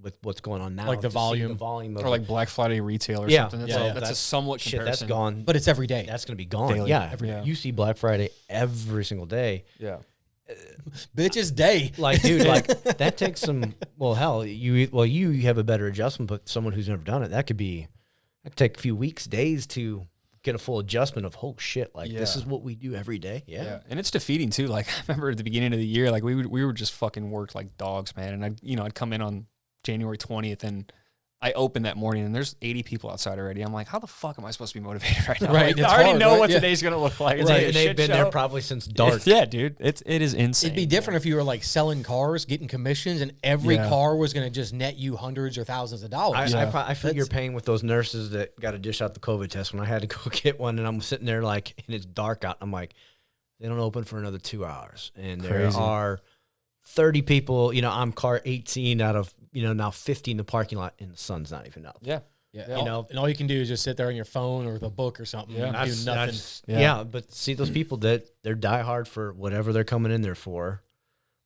with what's going on now, Like the to see volume. the volume of Or like Black Friday retail or Yeah, something. yeah, That's a that's- somewhat shit comparison. that's gone. But it's every day. That's gonna be gone. Daily. Yeah, Yeah. you see Black Friday every single day. Yeah. Bitch's day. Like, dude, like that takes some. Well, hell, you have a better adjustment, but someone who's never done it, that could take a few weeks, days to get a full adjustment of, oh shit, like this is what we do every day. Yeah, and it's defeating too. Like I remember at the beginning of the year, like we were just fucking worked like dogs, man. And I'd come in on January 20th, and I opened that morning, and there's 80 people outside already. I'm like, how the fuck am I supposed to be motivated right now? Right, Like, it's I already hard, know right? what Yeah. today's gonna look like. It's Right, like a and they've shit been show. there probably since dark. Yeah, dude, it is insane. It'd be different if you were like selling cars, getting commissions, and every Yeah. car was going to just net you hundreds or thousands of dollars. I feel you're paying with those nurses that got to dish out the COVID test when I had to go get one, and I'm sitting there like, and it's dark out. I'm like, they don't open for another 2 hours, and there Crazy. are 30 people. I'm car 18 out of now 50 in the parking lot, and the sun's not even up. Yeah. Yeah, and all you can do is just sit there on your phone or with a book or something and do nothing. Yeah, but see those people that they're diehard for whatever they're coming in there for.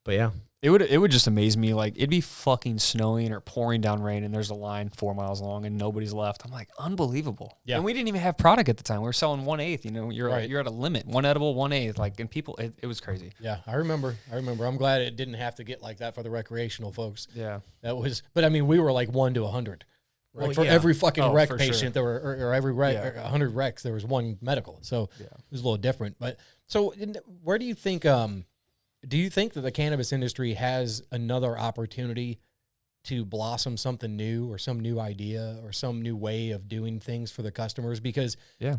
But yeah, It would just amaze me. Like it'd be fucking snowing or pouring down rain, and there's a line 4 miles long, and nobody's left. I'm like, unbelievable. Yeah. And we didn't even have product at the time. We were selling 1/8. You're Right. you're at a limit. One edible, 1/8. Like, and people, it was crazy. Yeah, I remember. I'm glad it didn't have to get like that for the recreational folks. Yeah. That was, but I mean, we were like 1 to 100. Like Well, for yeah. every fucking Oh, rec for patient, sure. there were, or every rec, Yeah. or 100 recs, there was one medical. So Yeah. it was a little different. But so where do you think, do you think that the cannabis industry has another opportunity to blossom something new or some new idea or some new way of doing things for the customers? Because Yeah.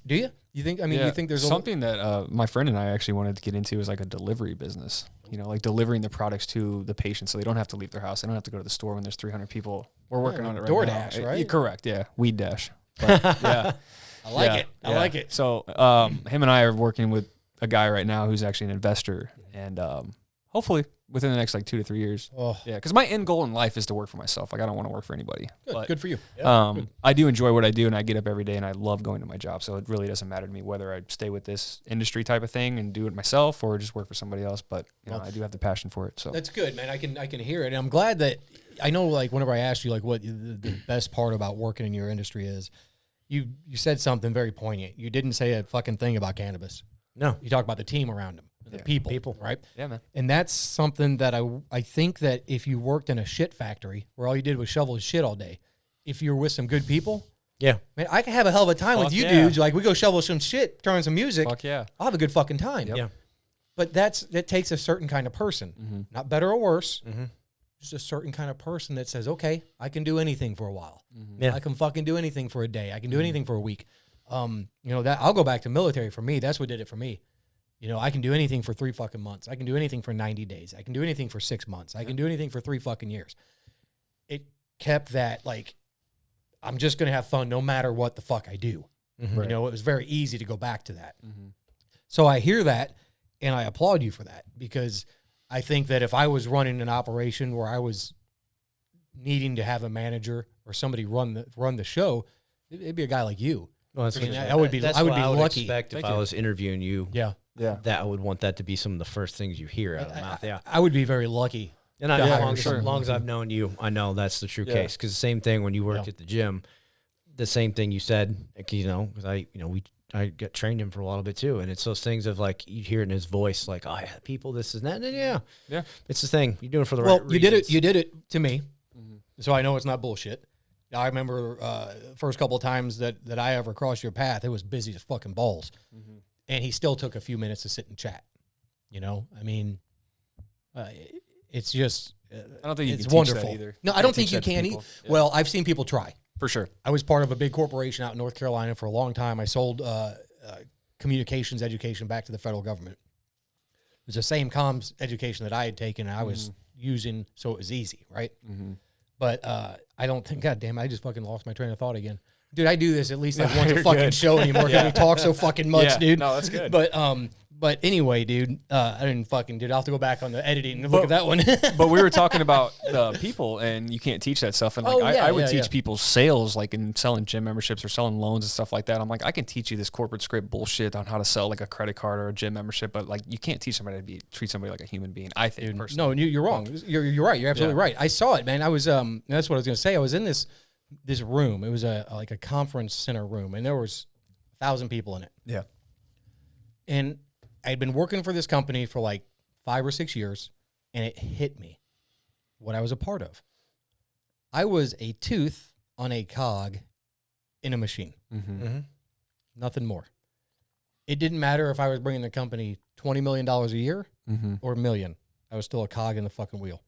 do you think, I mean, you think there's something that my friend and I actually wanted to get into is like a delivery business, like delivering the products to the patient so they don't have to leave their house. They don't have to go to the store when there's 300 people. We're working on it right DoorDash, now. right? Correct. Yeah. Weed Dash. But, yeah. I like Yeah, it. I yeah. like it. So him and I are working with a guy right now who's actually an investor, and hopefully within the next like 2 to 3 years. Oh, Yeah, because my end goal in life is to work for myself. Like I don't want to work for anybody. good. But, Good for you. I do enjoy what I do, and I get up every day, and I love going to my job. So it really doesn't matter to me whether I stay with this industry type of thing and do it myself or just work for somebody else. But I do have the passion for it. So That's good, man. I can hear it. And I'm glad that I know, like, whenever I asked you, like, what the best part about working in your industry is, you said something very poignant. You didn't say a fucking thing about cannabis. no, You talked about the team around them, the people, right? yeah, man. And that's something that I think that if you worked in a shit factory where all you did was shovel shit all day, if you're with some good people, yeah, man, I can have a hell of a time with Fuck you yeah. dudes. Like, we go shovel some shit, turn on some music. Fuck yeah. I'll have a good fucking time. yeah. But that takes a certain kind of person, not better or worse. Mm-hmm. Just a certain kind of person that says, okay, I can do anything for a while. Yeah. I can fucking do anything for a day. I can do anything for a week. That I'll go back to military for me. That's what did it for me. I can do anything for 3 fucking months. I can do anything for 90 days. I can do anything for 6 months. I can do anything for 3 fucking years. It kept that, like, I'm just going to have fun no matter what the fuck I do. Right. It was very easy to go back to that. So I hear that, and I applaud you for that, because I think that if I was running an operation where I was needing to have a manager or somebody run the show, it'd be a guy like you. Well, that's I mean, I would be that's I would what be I would lucky. expect if Thank I you. was interviewing you. Yeah. that I would want that to be some of the first things you hear out of the mouth. Yeah. I would be very lucky. And as long as I've known you, I know that's the true case. Because the same thing when you worked at the gym, the same thing you said, like, you know, because I got trained him for a while bit too. And it's those things of like, you hear it in his voice, like, oh, yeah, people, this is that. And yeah. It's the thing. You're doing it for the right reasons. You did it to me. So I know it's not bullshit. I remember first couple of times that I ever crossed your path, it was busy as fucking balls. And he still took a few minutes to sit and chat. You know, I mean, it's just, I don't think you it's can wonderful. teach that either. No, I don't think you can either. Well, I've seen people try. For sure. I was part of a big corporation out in North Carolina for a long time. I sold communications education back to the federal government. It was the same comms education that I had taken and I was using, so it was easy, right? But I don't think, God damn it, I just fucking lost my train of thought again. Dude, I do this at least like once a fucking show anymore because we talk so fucking much, dude. No, that's good. But anyway, dude, I didn't fucking, dude, I'll have to go back on the editing and look at that one. But we were talking about people, and you can't teach that stuff. And like, I would teach people sales, like in selling gym memberships or selling loans and stuff like that. I'm like, I can teach you this corporate script bullshit on how to sell like a credit card or a gym membership, but like, you can't teach somebody to treat somebody like a human being. I think, personally. No, you're wrong. You're right. You're absolutely right. I saw it, man. I was, that's what I was gonna say. I was in this room. It was like a conference center room, and there was 1,000 people in it. Yeah, and I'd been working for this company for like 5 or 6 years, and it hit me what I was a part of. I was a tooth on a cog in a machine. Nothing more. It didn't matter if I was bringing the company $20 million a year or $1 million. I was still a cog in the fucking wheel.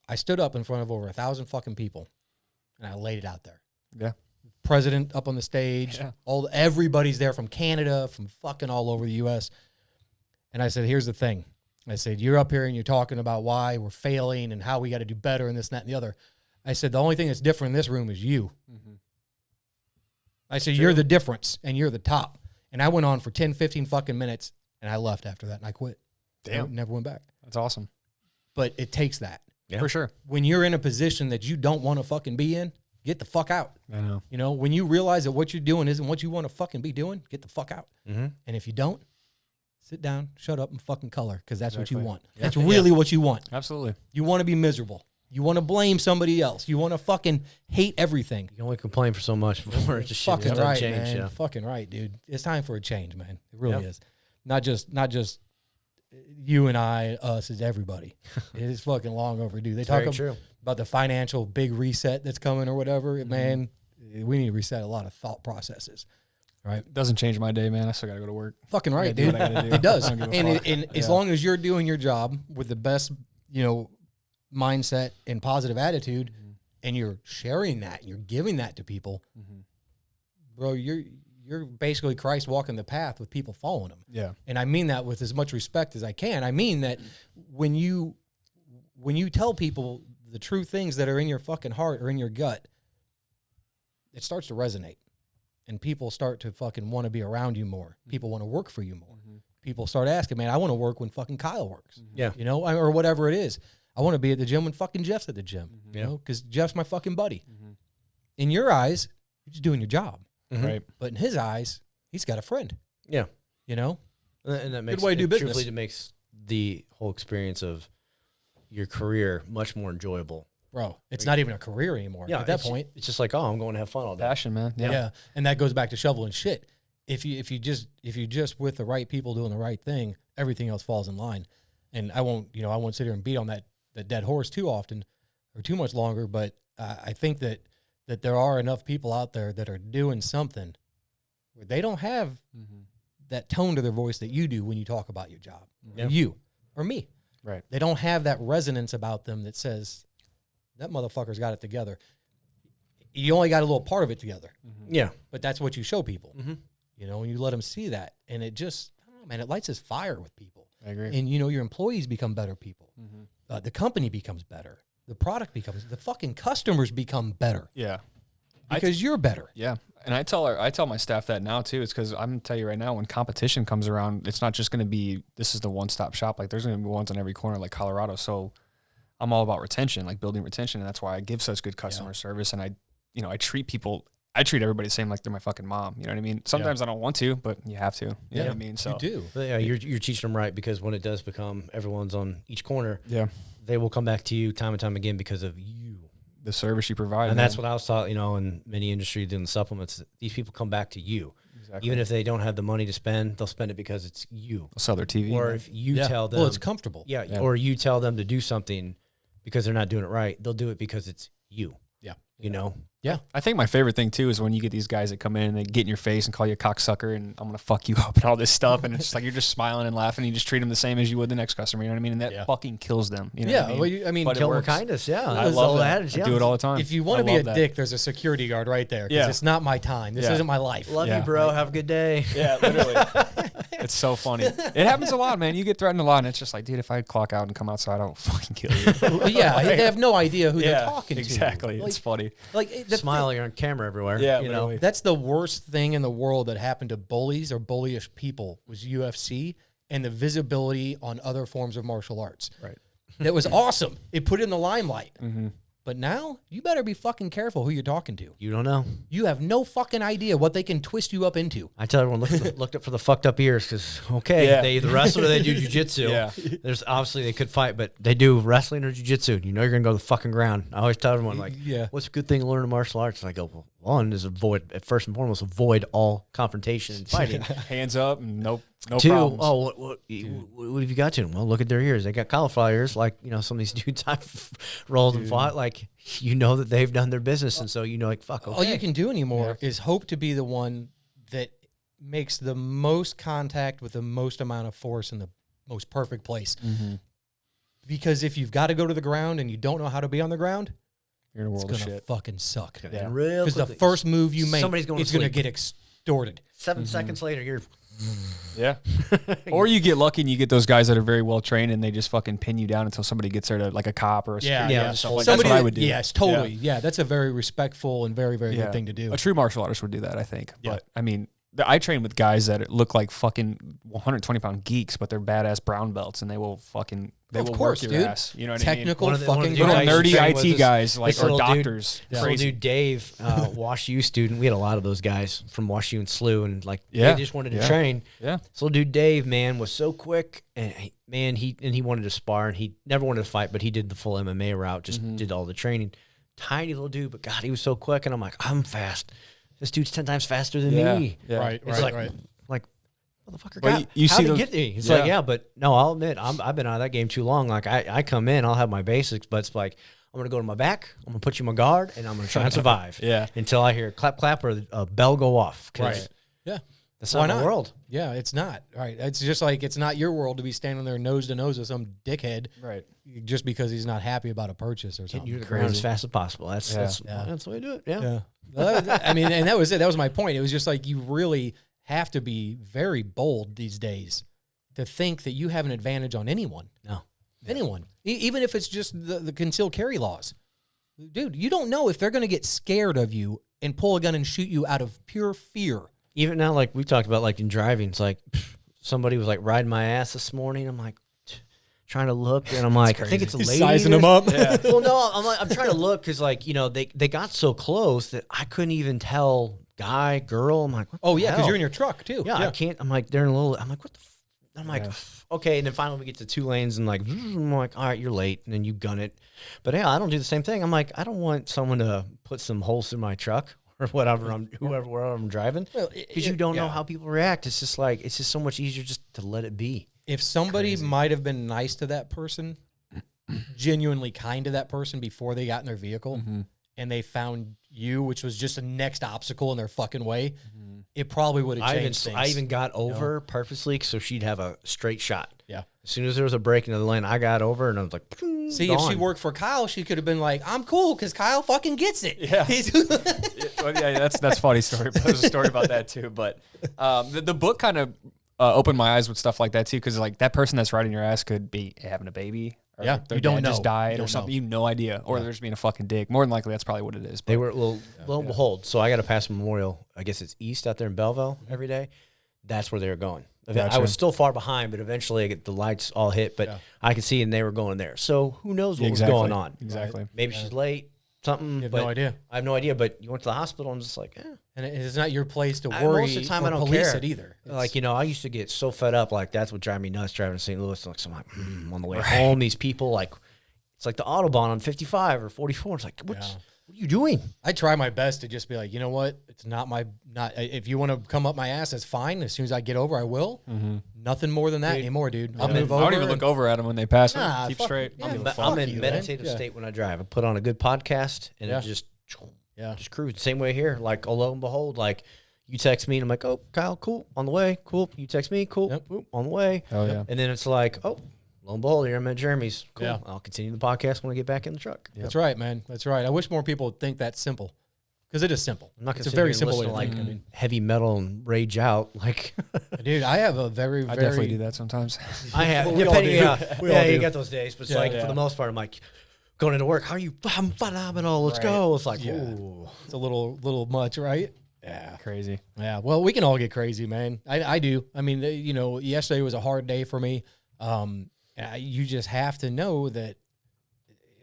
I stood up in front of over 1,000 fucking people, and I laid it out there. Yeah. President up on the stage. Yeah. Everybody's there from Canada, from fucking all over the U.S., and I said, here's the thing. I said, you're up here and you're talking about why we're failing and how we got to do better and this, and that, and the other. I said, the only thing that's different in this room is you. I said, you're the difference and you're the top. And I went on for 10, 15 fucking minutes and I left after that and I quit. Damn. I never went back. That's awesome. But it takes that. Yeah. For sure. When you're in a position that you don't want to fucking be in, get the fuck out. I know. You know, when you realize that what you're doing isn't what you want to fucking be doing, get the fuck out. And if you don't, sit down, shut up, and fucking color, because that's what you want. Yeah. That's really what you want. Absolutely. You want to be miserable. You want to blame somebody else. You want to fucking hate everything. You only complain for so much before it just fucking right, change. Man. Yeah. Fucking right, dude. It's time for a change, man. It really is. Not just you and I, us, it's everybody. It is fucking long overdue. They talk about the financial big reset that's coming or whatever. Man, we need to reset a lot of thought processes. Right. Doesn't change my day, man. I still got to go to work. Fucking right, dude. It does. And as long as you're doing your job with the best, mindset and positive attitude, and you're sharing that, and you're giving that to people, bro, you're basically Christ walking the path with people following him. Yeah. And I mean that with as much respect as I can. I mean that when you tell people the true things that are in your fucking heart or in your gut, it starts to resonate. And people start to fucking want to be around you more. People want to work for you more. People start asking, man, I want to work when fucking Kyle works. Yeah. Or whatever it is. I want to be at the gym when fucking Jeff's at the gym. Because Jeff's my fucking buddy. In your eyes, you're just doing your job. Right. But in his eyes, he's got a friend. Yeah. And that makes good way to do business. Truthfully, it makes the whole experience of your career much more enjoyable. Bro, it's not even a career anymore at that point. It's just like, oh, I'm going to have fun all day. Passion, man. Yeah. And that goes back to shoveling shit. If you just with the right people doing the right thing, everything else falls in line. And I won't sit here and beat on that dead horse too often or too much longer, but I think that there are enough people out there that are doing something where they don't have that tone to their voice that you do when you talk about your job. You or me. Right. They don't have that resonance about them that says, that motherfucker's got it together. You only got a little part of it together. Yeah. But that's what you show people. And you let them see that. And it just, I don't know, man, it lights this fire with people. I agree. And, your employees become better people. The company becomes better. The product the fucking customers become better. Yeah. Because you're better. Yeah. And I tell my staff that now too. It's because I'm going to tell you right now, when competition comes around, it's not just going to be, this is the one-stop shop. Like there's going to be ones on every corner like Colorado. So I'm all about retention, like building retention. And that's why I give such good customer service. And I treat people I treat everybody the same like they're my fucking mom. You know what I mean? Sometimes I don't want to, but you have to. You know what I mean? So you do. But yeah, you're teaching them right, because when it does become everyone's on each corner, yeah, they will come back to you time and time again because of you. the service you provide. And that's what I was taught, in many industries doing the supplements. These people come back to you. Exactly. Even if they don't have the money to spend, they'll spend it because it's you. They'll sell their TV. Or if you tell them. Well, it's comfortable. Yeah, or you tell them to do something because they're not doing it right. They'll do it because it's you. Yeah. You know? Yeah. I think my favorite thing too is when you get these guys that come in and they get in your face and call you a cocksucker and I'm gonna fuck you up and all this stuff, and it's just like you're just smiling and laughing and you just treat them the same as you would the next customer. You know what I mean? And that fucking kills them. You know what I mean? Well, I mean, But it Kill them with works. kindness. Yeah. I That's love the that. adage, I do it all the time. if you want to I be a love that. dick, there's a security guard right there. Because Yeah. it's not my time. This Yeah. isn't my life. Love Yeah. you, bro. Have a good day. Yeah, literally. It's so funny. It happens a lot, man. You get threatened a lot, and it's just like, dude, if I clock out and come outside, I'll fucking kill you. Well, yeah, they have no idea who they're talking to. exactly. Like, It's funny. Smiling on camera everywhere. Yeah, you know. literally. That's the worst thing in the world that happened to bullies or bullyish people was UFC and the visibility on other forms of martial arts. Right. That was awesome. It put it in the limelight. Mm-hmm. But now you better be fucking careful who you're talking to. You don't know. You have no fucking idea what they can twist you up into. I tell everyone, look up for the fucked up ears, because they either wrestle or they do jujitsu. Yeah. There's obviously they could fight, but they do wrestling or jujitsu. You know you're gonna go to the fucking ground. I always tell everyone, like, what's a good thing to learn in martial arts? And I go, well, one is first and foremost, avoid all confrontation and fighting. Hands up, and no Two, problems. what have you got to them? Well, look at their ears. They got cauliflower ears, like some of these dudes I've rolled and fought. Like, that they've done their business, and so like, fuck. Okay. All you can do anymore is hope to be the one that makes the most contact with the most amount of force in the most perfect place. Mm-hmm. Because if you've got to go to the ground and you don't know how to be on the ground, You're in a world it's of going to shit. fucking suck. And real Because the quickly, first move you make, somebody's going to it's going to sleep. get extorted. 7 seconds later, you're Yeah. Or you get lucky and you get those guys that are very well trained and they just fucking pin you down until somebody gets there, to like a cop or a security guard and stuff like that. That's what I would do. Yes, totally. Yeah, that's a very respectful and very, very good thing to do. A true martial artist would do that, I think. But I mean, I train with guys that look like fucking 120-pound geeks, but they're badass brown belts, and they will fucking work your ass. You know what Technical I mean? fucking Little guys nerdy train with IT us, guys, like, this or little doctors. This little Crazy. dude Dave, Wash U student. We had a lot of those guys from Wash U and SLU, and like Yeah. they just wanted to Yeah. train. Yeah. This little dude Dave, man, was so quick, and he wanted to spar, and he never wanted to fight, but he did the full MMA route, just did all the training. Tiny little dude, but God, he was so quick, and I'm like, I'm fast. This dude's 10 times faster than me. Yeah. Right, It's right, like, right. motherfucker, Well, God, you how see did those- he get me? It's Yeah. like, but no, I'll admit, I've been out of that game too long. Like, I come in, I'll have my basics, but it's like, I'm going to go to my back, I'm going to put you in my guard, and I'm going to try and survive. Yeah. Until I hear clap, clap, or a bell go off. 'Cause Right. Yeah. That's Why not my not? world. Yeah, it's not. Right. It's just like it's not your world to be standing there nose to nose with some dickhead Right. just because he's not happy about a purchase or Get something. you to the ground as fast as possible. That's that's the way to do it. Yeah. Yeah. Well, I mean, and that was it. That was my point. It was just like you really have to be very bold these days to think that you have an advantage on anyone. No. Anyone. Even if it's just the concealed carry laws. Dude, you don't know if they're going to get scared of you and pull a gun and shoot you out of pure fear. Even now, like we talked about, like in driving, it's like somebody was like riding my ass this morning. I'm like trying to look, and I'm like, I think it's a lady. Sizing them up. Yeah. Well, no, I'm trying to look because, like, they got so close that I couldn't even tell guy, girl. I'm like, what Oh, the yeah, because hell? you're in your truck, too. Yeah, I can't. I'm like, they're in a little. I'm like, what the. I'm like, okay, and then finally we get to 2 lanes, and like, I'm like, all right, you're late, and then you gun it. But yeah, I don't do the same thing. I'm like, I don't want someone to put some holes in my truck or wherever I'm driving, Well, because you don't know how people react. It's just like, it's just so much easier just to let it be. If somebody might have been nice to that person, genuinely kind to that person before they got in their vehicle, and they found you, which was just the next obstacle in their fucking way, it probably would have changed things. I even got over purposely so she'd have a straight shot. Yeah. As soon as there was a break into the lane, I got over, and I was like, See, if she worked for Kyle, she could have been like, I'm cool because Kyle fucking gets it. Yeah. He's- Well, yeah, that's funny story. There's a story about that too. But the book kind of opened my eyes with stuff like that too, because like that person that's riding your ass could be having a baby. Or Yeah, their you don't dad know. just died You don't or something. know. You have no idea, or they're just being a fucking dick. More than likely, that's probably what it is. But They were lo and behold. So I got to pass Memorial. I guess it's east out there in Belleville every day. That's where they were going. I was still far behind, but eventually I get the lights all hit. But I could see, and they were going there. So who knows what was going on? Exactly. Maybe she's late. something. You have but no idea. I have no idea. But you went to the hospital. I'm just like, And it's not your place to worry most of the time or I don't police care. it either. Like, I used to get so fed up. Like, that's what drive me nuts driving to St. Louis. Like, so I'm like, on the way home, these people, like, it's like the Autobahn on 55 or 44. It's like, what are you doing? I try my best to just be like, you know what? It's not if you want to come up my ass, that's fine. As soon as I get over, I will. Nothing more than that anymore, dude. I'll move over. I don't even look over at them when they pass. Nah, Keep fuck- straight. yeah, I don't give a but fuck. I'm in you, meditative man. state when I drive. I put on a good podcast and Yeah. it just cruise. Same way here. Like, lo and behold, like, you text me and I'm like, oh, Kyle, cool, on the way, cool. You text me, cool, Yep. boop, on the way. Oh, yeah. And then it's like, oh, lo and behold, here I'm at Jeremy's. Cool. Yeah. I'll continue the podcast when I get back in the truck. That's right, man. That's right. I wish more people would think that's simple, because it is simple. I'm not It's going a to very simple way to like think. I mean, heavy metal and rage out. Like, dude, I have a very, I very. definitely do that sometimes. I have. Well, we all do. We all You do. got those days, but it's Yeah, like yeah. for the most part, I'm like going into work. How are you? I'm phenomenal. Let's Right. go. It's like, Yeah. ooh. It's a little much, right? Yeah. Crazy. Yeah. Well, we can all get crazy, man. I do. I mean, yesterday was a hard day for me. You just have to know that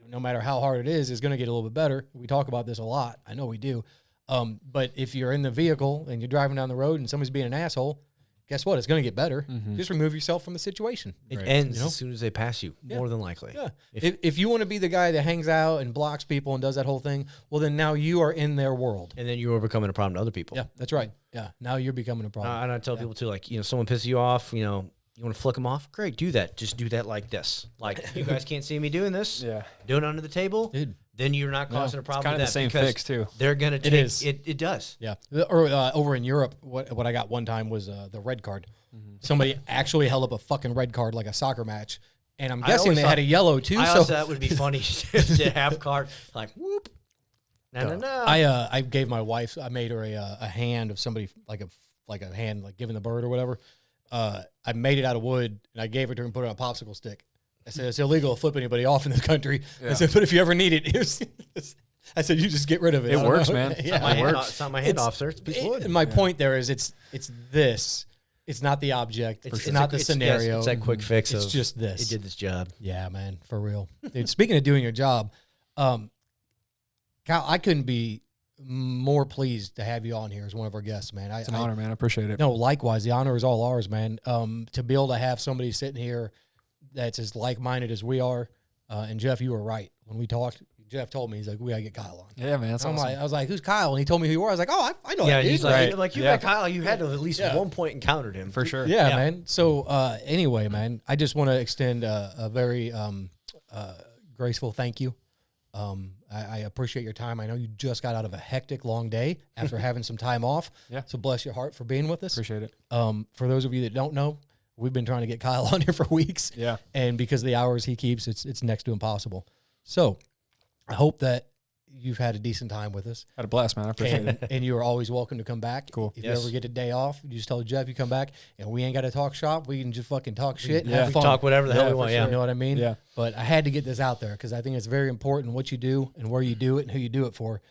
no matter how hard it is, it's going to get a little bit better. We talk about this a lot. I know we do. But if you're in the vehicle and you're driving down the road and somebody's being an asshole, guess what? It's going to get better. Just remove yourself from the situation. It Right. ends You know? as soon as they pass you, more than likely. Yeah. If you want to be the guy that hangs out and blocks people and does that whole thing, well, then now you are in their world. And then you are becoming a problem to other people. Yeah, that's right. Yeah. Now you're becoming a problem. And I tell people too, like, someone pisses you off, you want to flick them off? Great, do that. Just do that like this. Like, you guys can't see me doing this. Yeah. Do it under the table. Dude. Then you're not causing a problem. Kind of with the that same because fix too. They're gonna take is. it. It does. Yeah. Or over in Europe, what I got one time was the red card. Somebody actually held up a fucking red card like a soccer match. And I'm guessing always they thought- had a yellow too. I So also that would be funny to have card like whoop. No. I gave my wife, I made her a hand of somebody like a hand, like giving the bird or whatever. I made it out of wood and I gave it to her and put it on a popsicle stick. I said, it's illegal to flip anybody off in this country. I said, but if you ever need it, I said, you just get rid of it. It I don't works, know. man. Yeah. my hand, works. it's not my hand off, sir. It's a piece of wood. And my point there is it's this. It's not the object. It's not the scenario. It's that quick fix. It's of, just this. It did this job. Yeah, man, for real. Dude, speaking of doing your job, Kyle, I couldn't be more pleased to have you on here as one of our guests, man. It's an honor, man. I appreciate it. No, likewise. The honor is all ours, man. To be able to have somebody sitting here that's as like-minded as we are. And Jeff, you were right. When we talked, Jeff told me, he's like, we got to get Kyle on. Yeah, man. That's awesome. I was like, who's Kyle? And he told me who you were. I was like, oh, I know Yeah, that dude. he's Right. like you Yeah. met Kyle. You had to have at least Yeah. one point encountered him For sure. Yeah, Yeah. man. So anyway, man, I just want to extend a very graceful thank you. I appreciate your time. I know you just got out of a hectic, long day after having some time off. Yeah. So bless your heart for being with us. Appreciate it. For those of you that don't know, we've been trying to get Kyle on here for weeks. Yeah. And because of the hours he keeps, it's next to impossible. So I hope that you've had a decent time with us. Had a blast, man. I appreciate it. And you are always welcome to come back. Cool. If Yes. you ever get a day off, you just tell Jeff you come back, and we ain't got to talk shop. We can just fucking talk shit and Yeah. have fun. Talk whatever the hell we for want. sure. Yeah. You know what I mean? Yeah. But I had to get this out there because I think it's very important what you do and where you do it and who you do it for.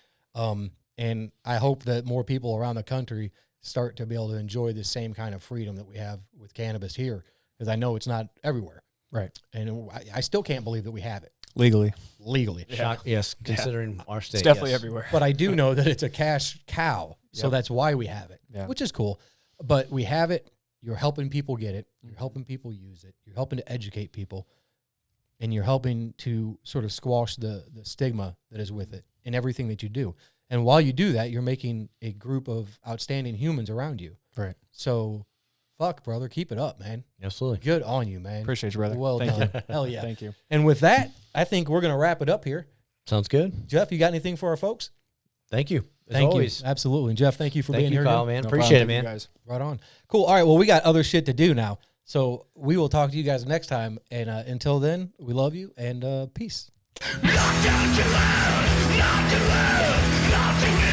And I hope that more people around the country start to be able to enjoy the same kind of freedom that we have with cannabis here, because I know it's not everywhere. Right. And I still can't believe that we have it Legally. legally. Shock, yes, considering our state. It's definitely yes. everywhere. But I do know that it's a cash cow, so Yep. that's why we have it, Yeah. which is cool. But we have it. You're helping people get it. You're helping people use it. You're helping to educate people, and you're helping to sort of squash the stigma that is with it in everything that you do. And while you do that, you're making a group of outstanding humans around you. Right. So, fuck, brother, keep it up, man. Absolutely. Good on you, man. Appreciate you, brother. Well Thank done. you. Hell yeah. Thank you. And with that, I think we're going to wrap it up here. Sounds good. Jeff, you got anything for our folks? Thank you. As Thank always. you. Absolutely. And Jeff, thank you for Thank being you, here. Kyle, again. man. No Appreciate it, problem. Thank man. you guys. Right on. Cool. All right. Well, we got other shit to do now. So we will talk to you guys next time. And until then, we love you and peace. Not down to earth, not to earth, not to earth.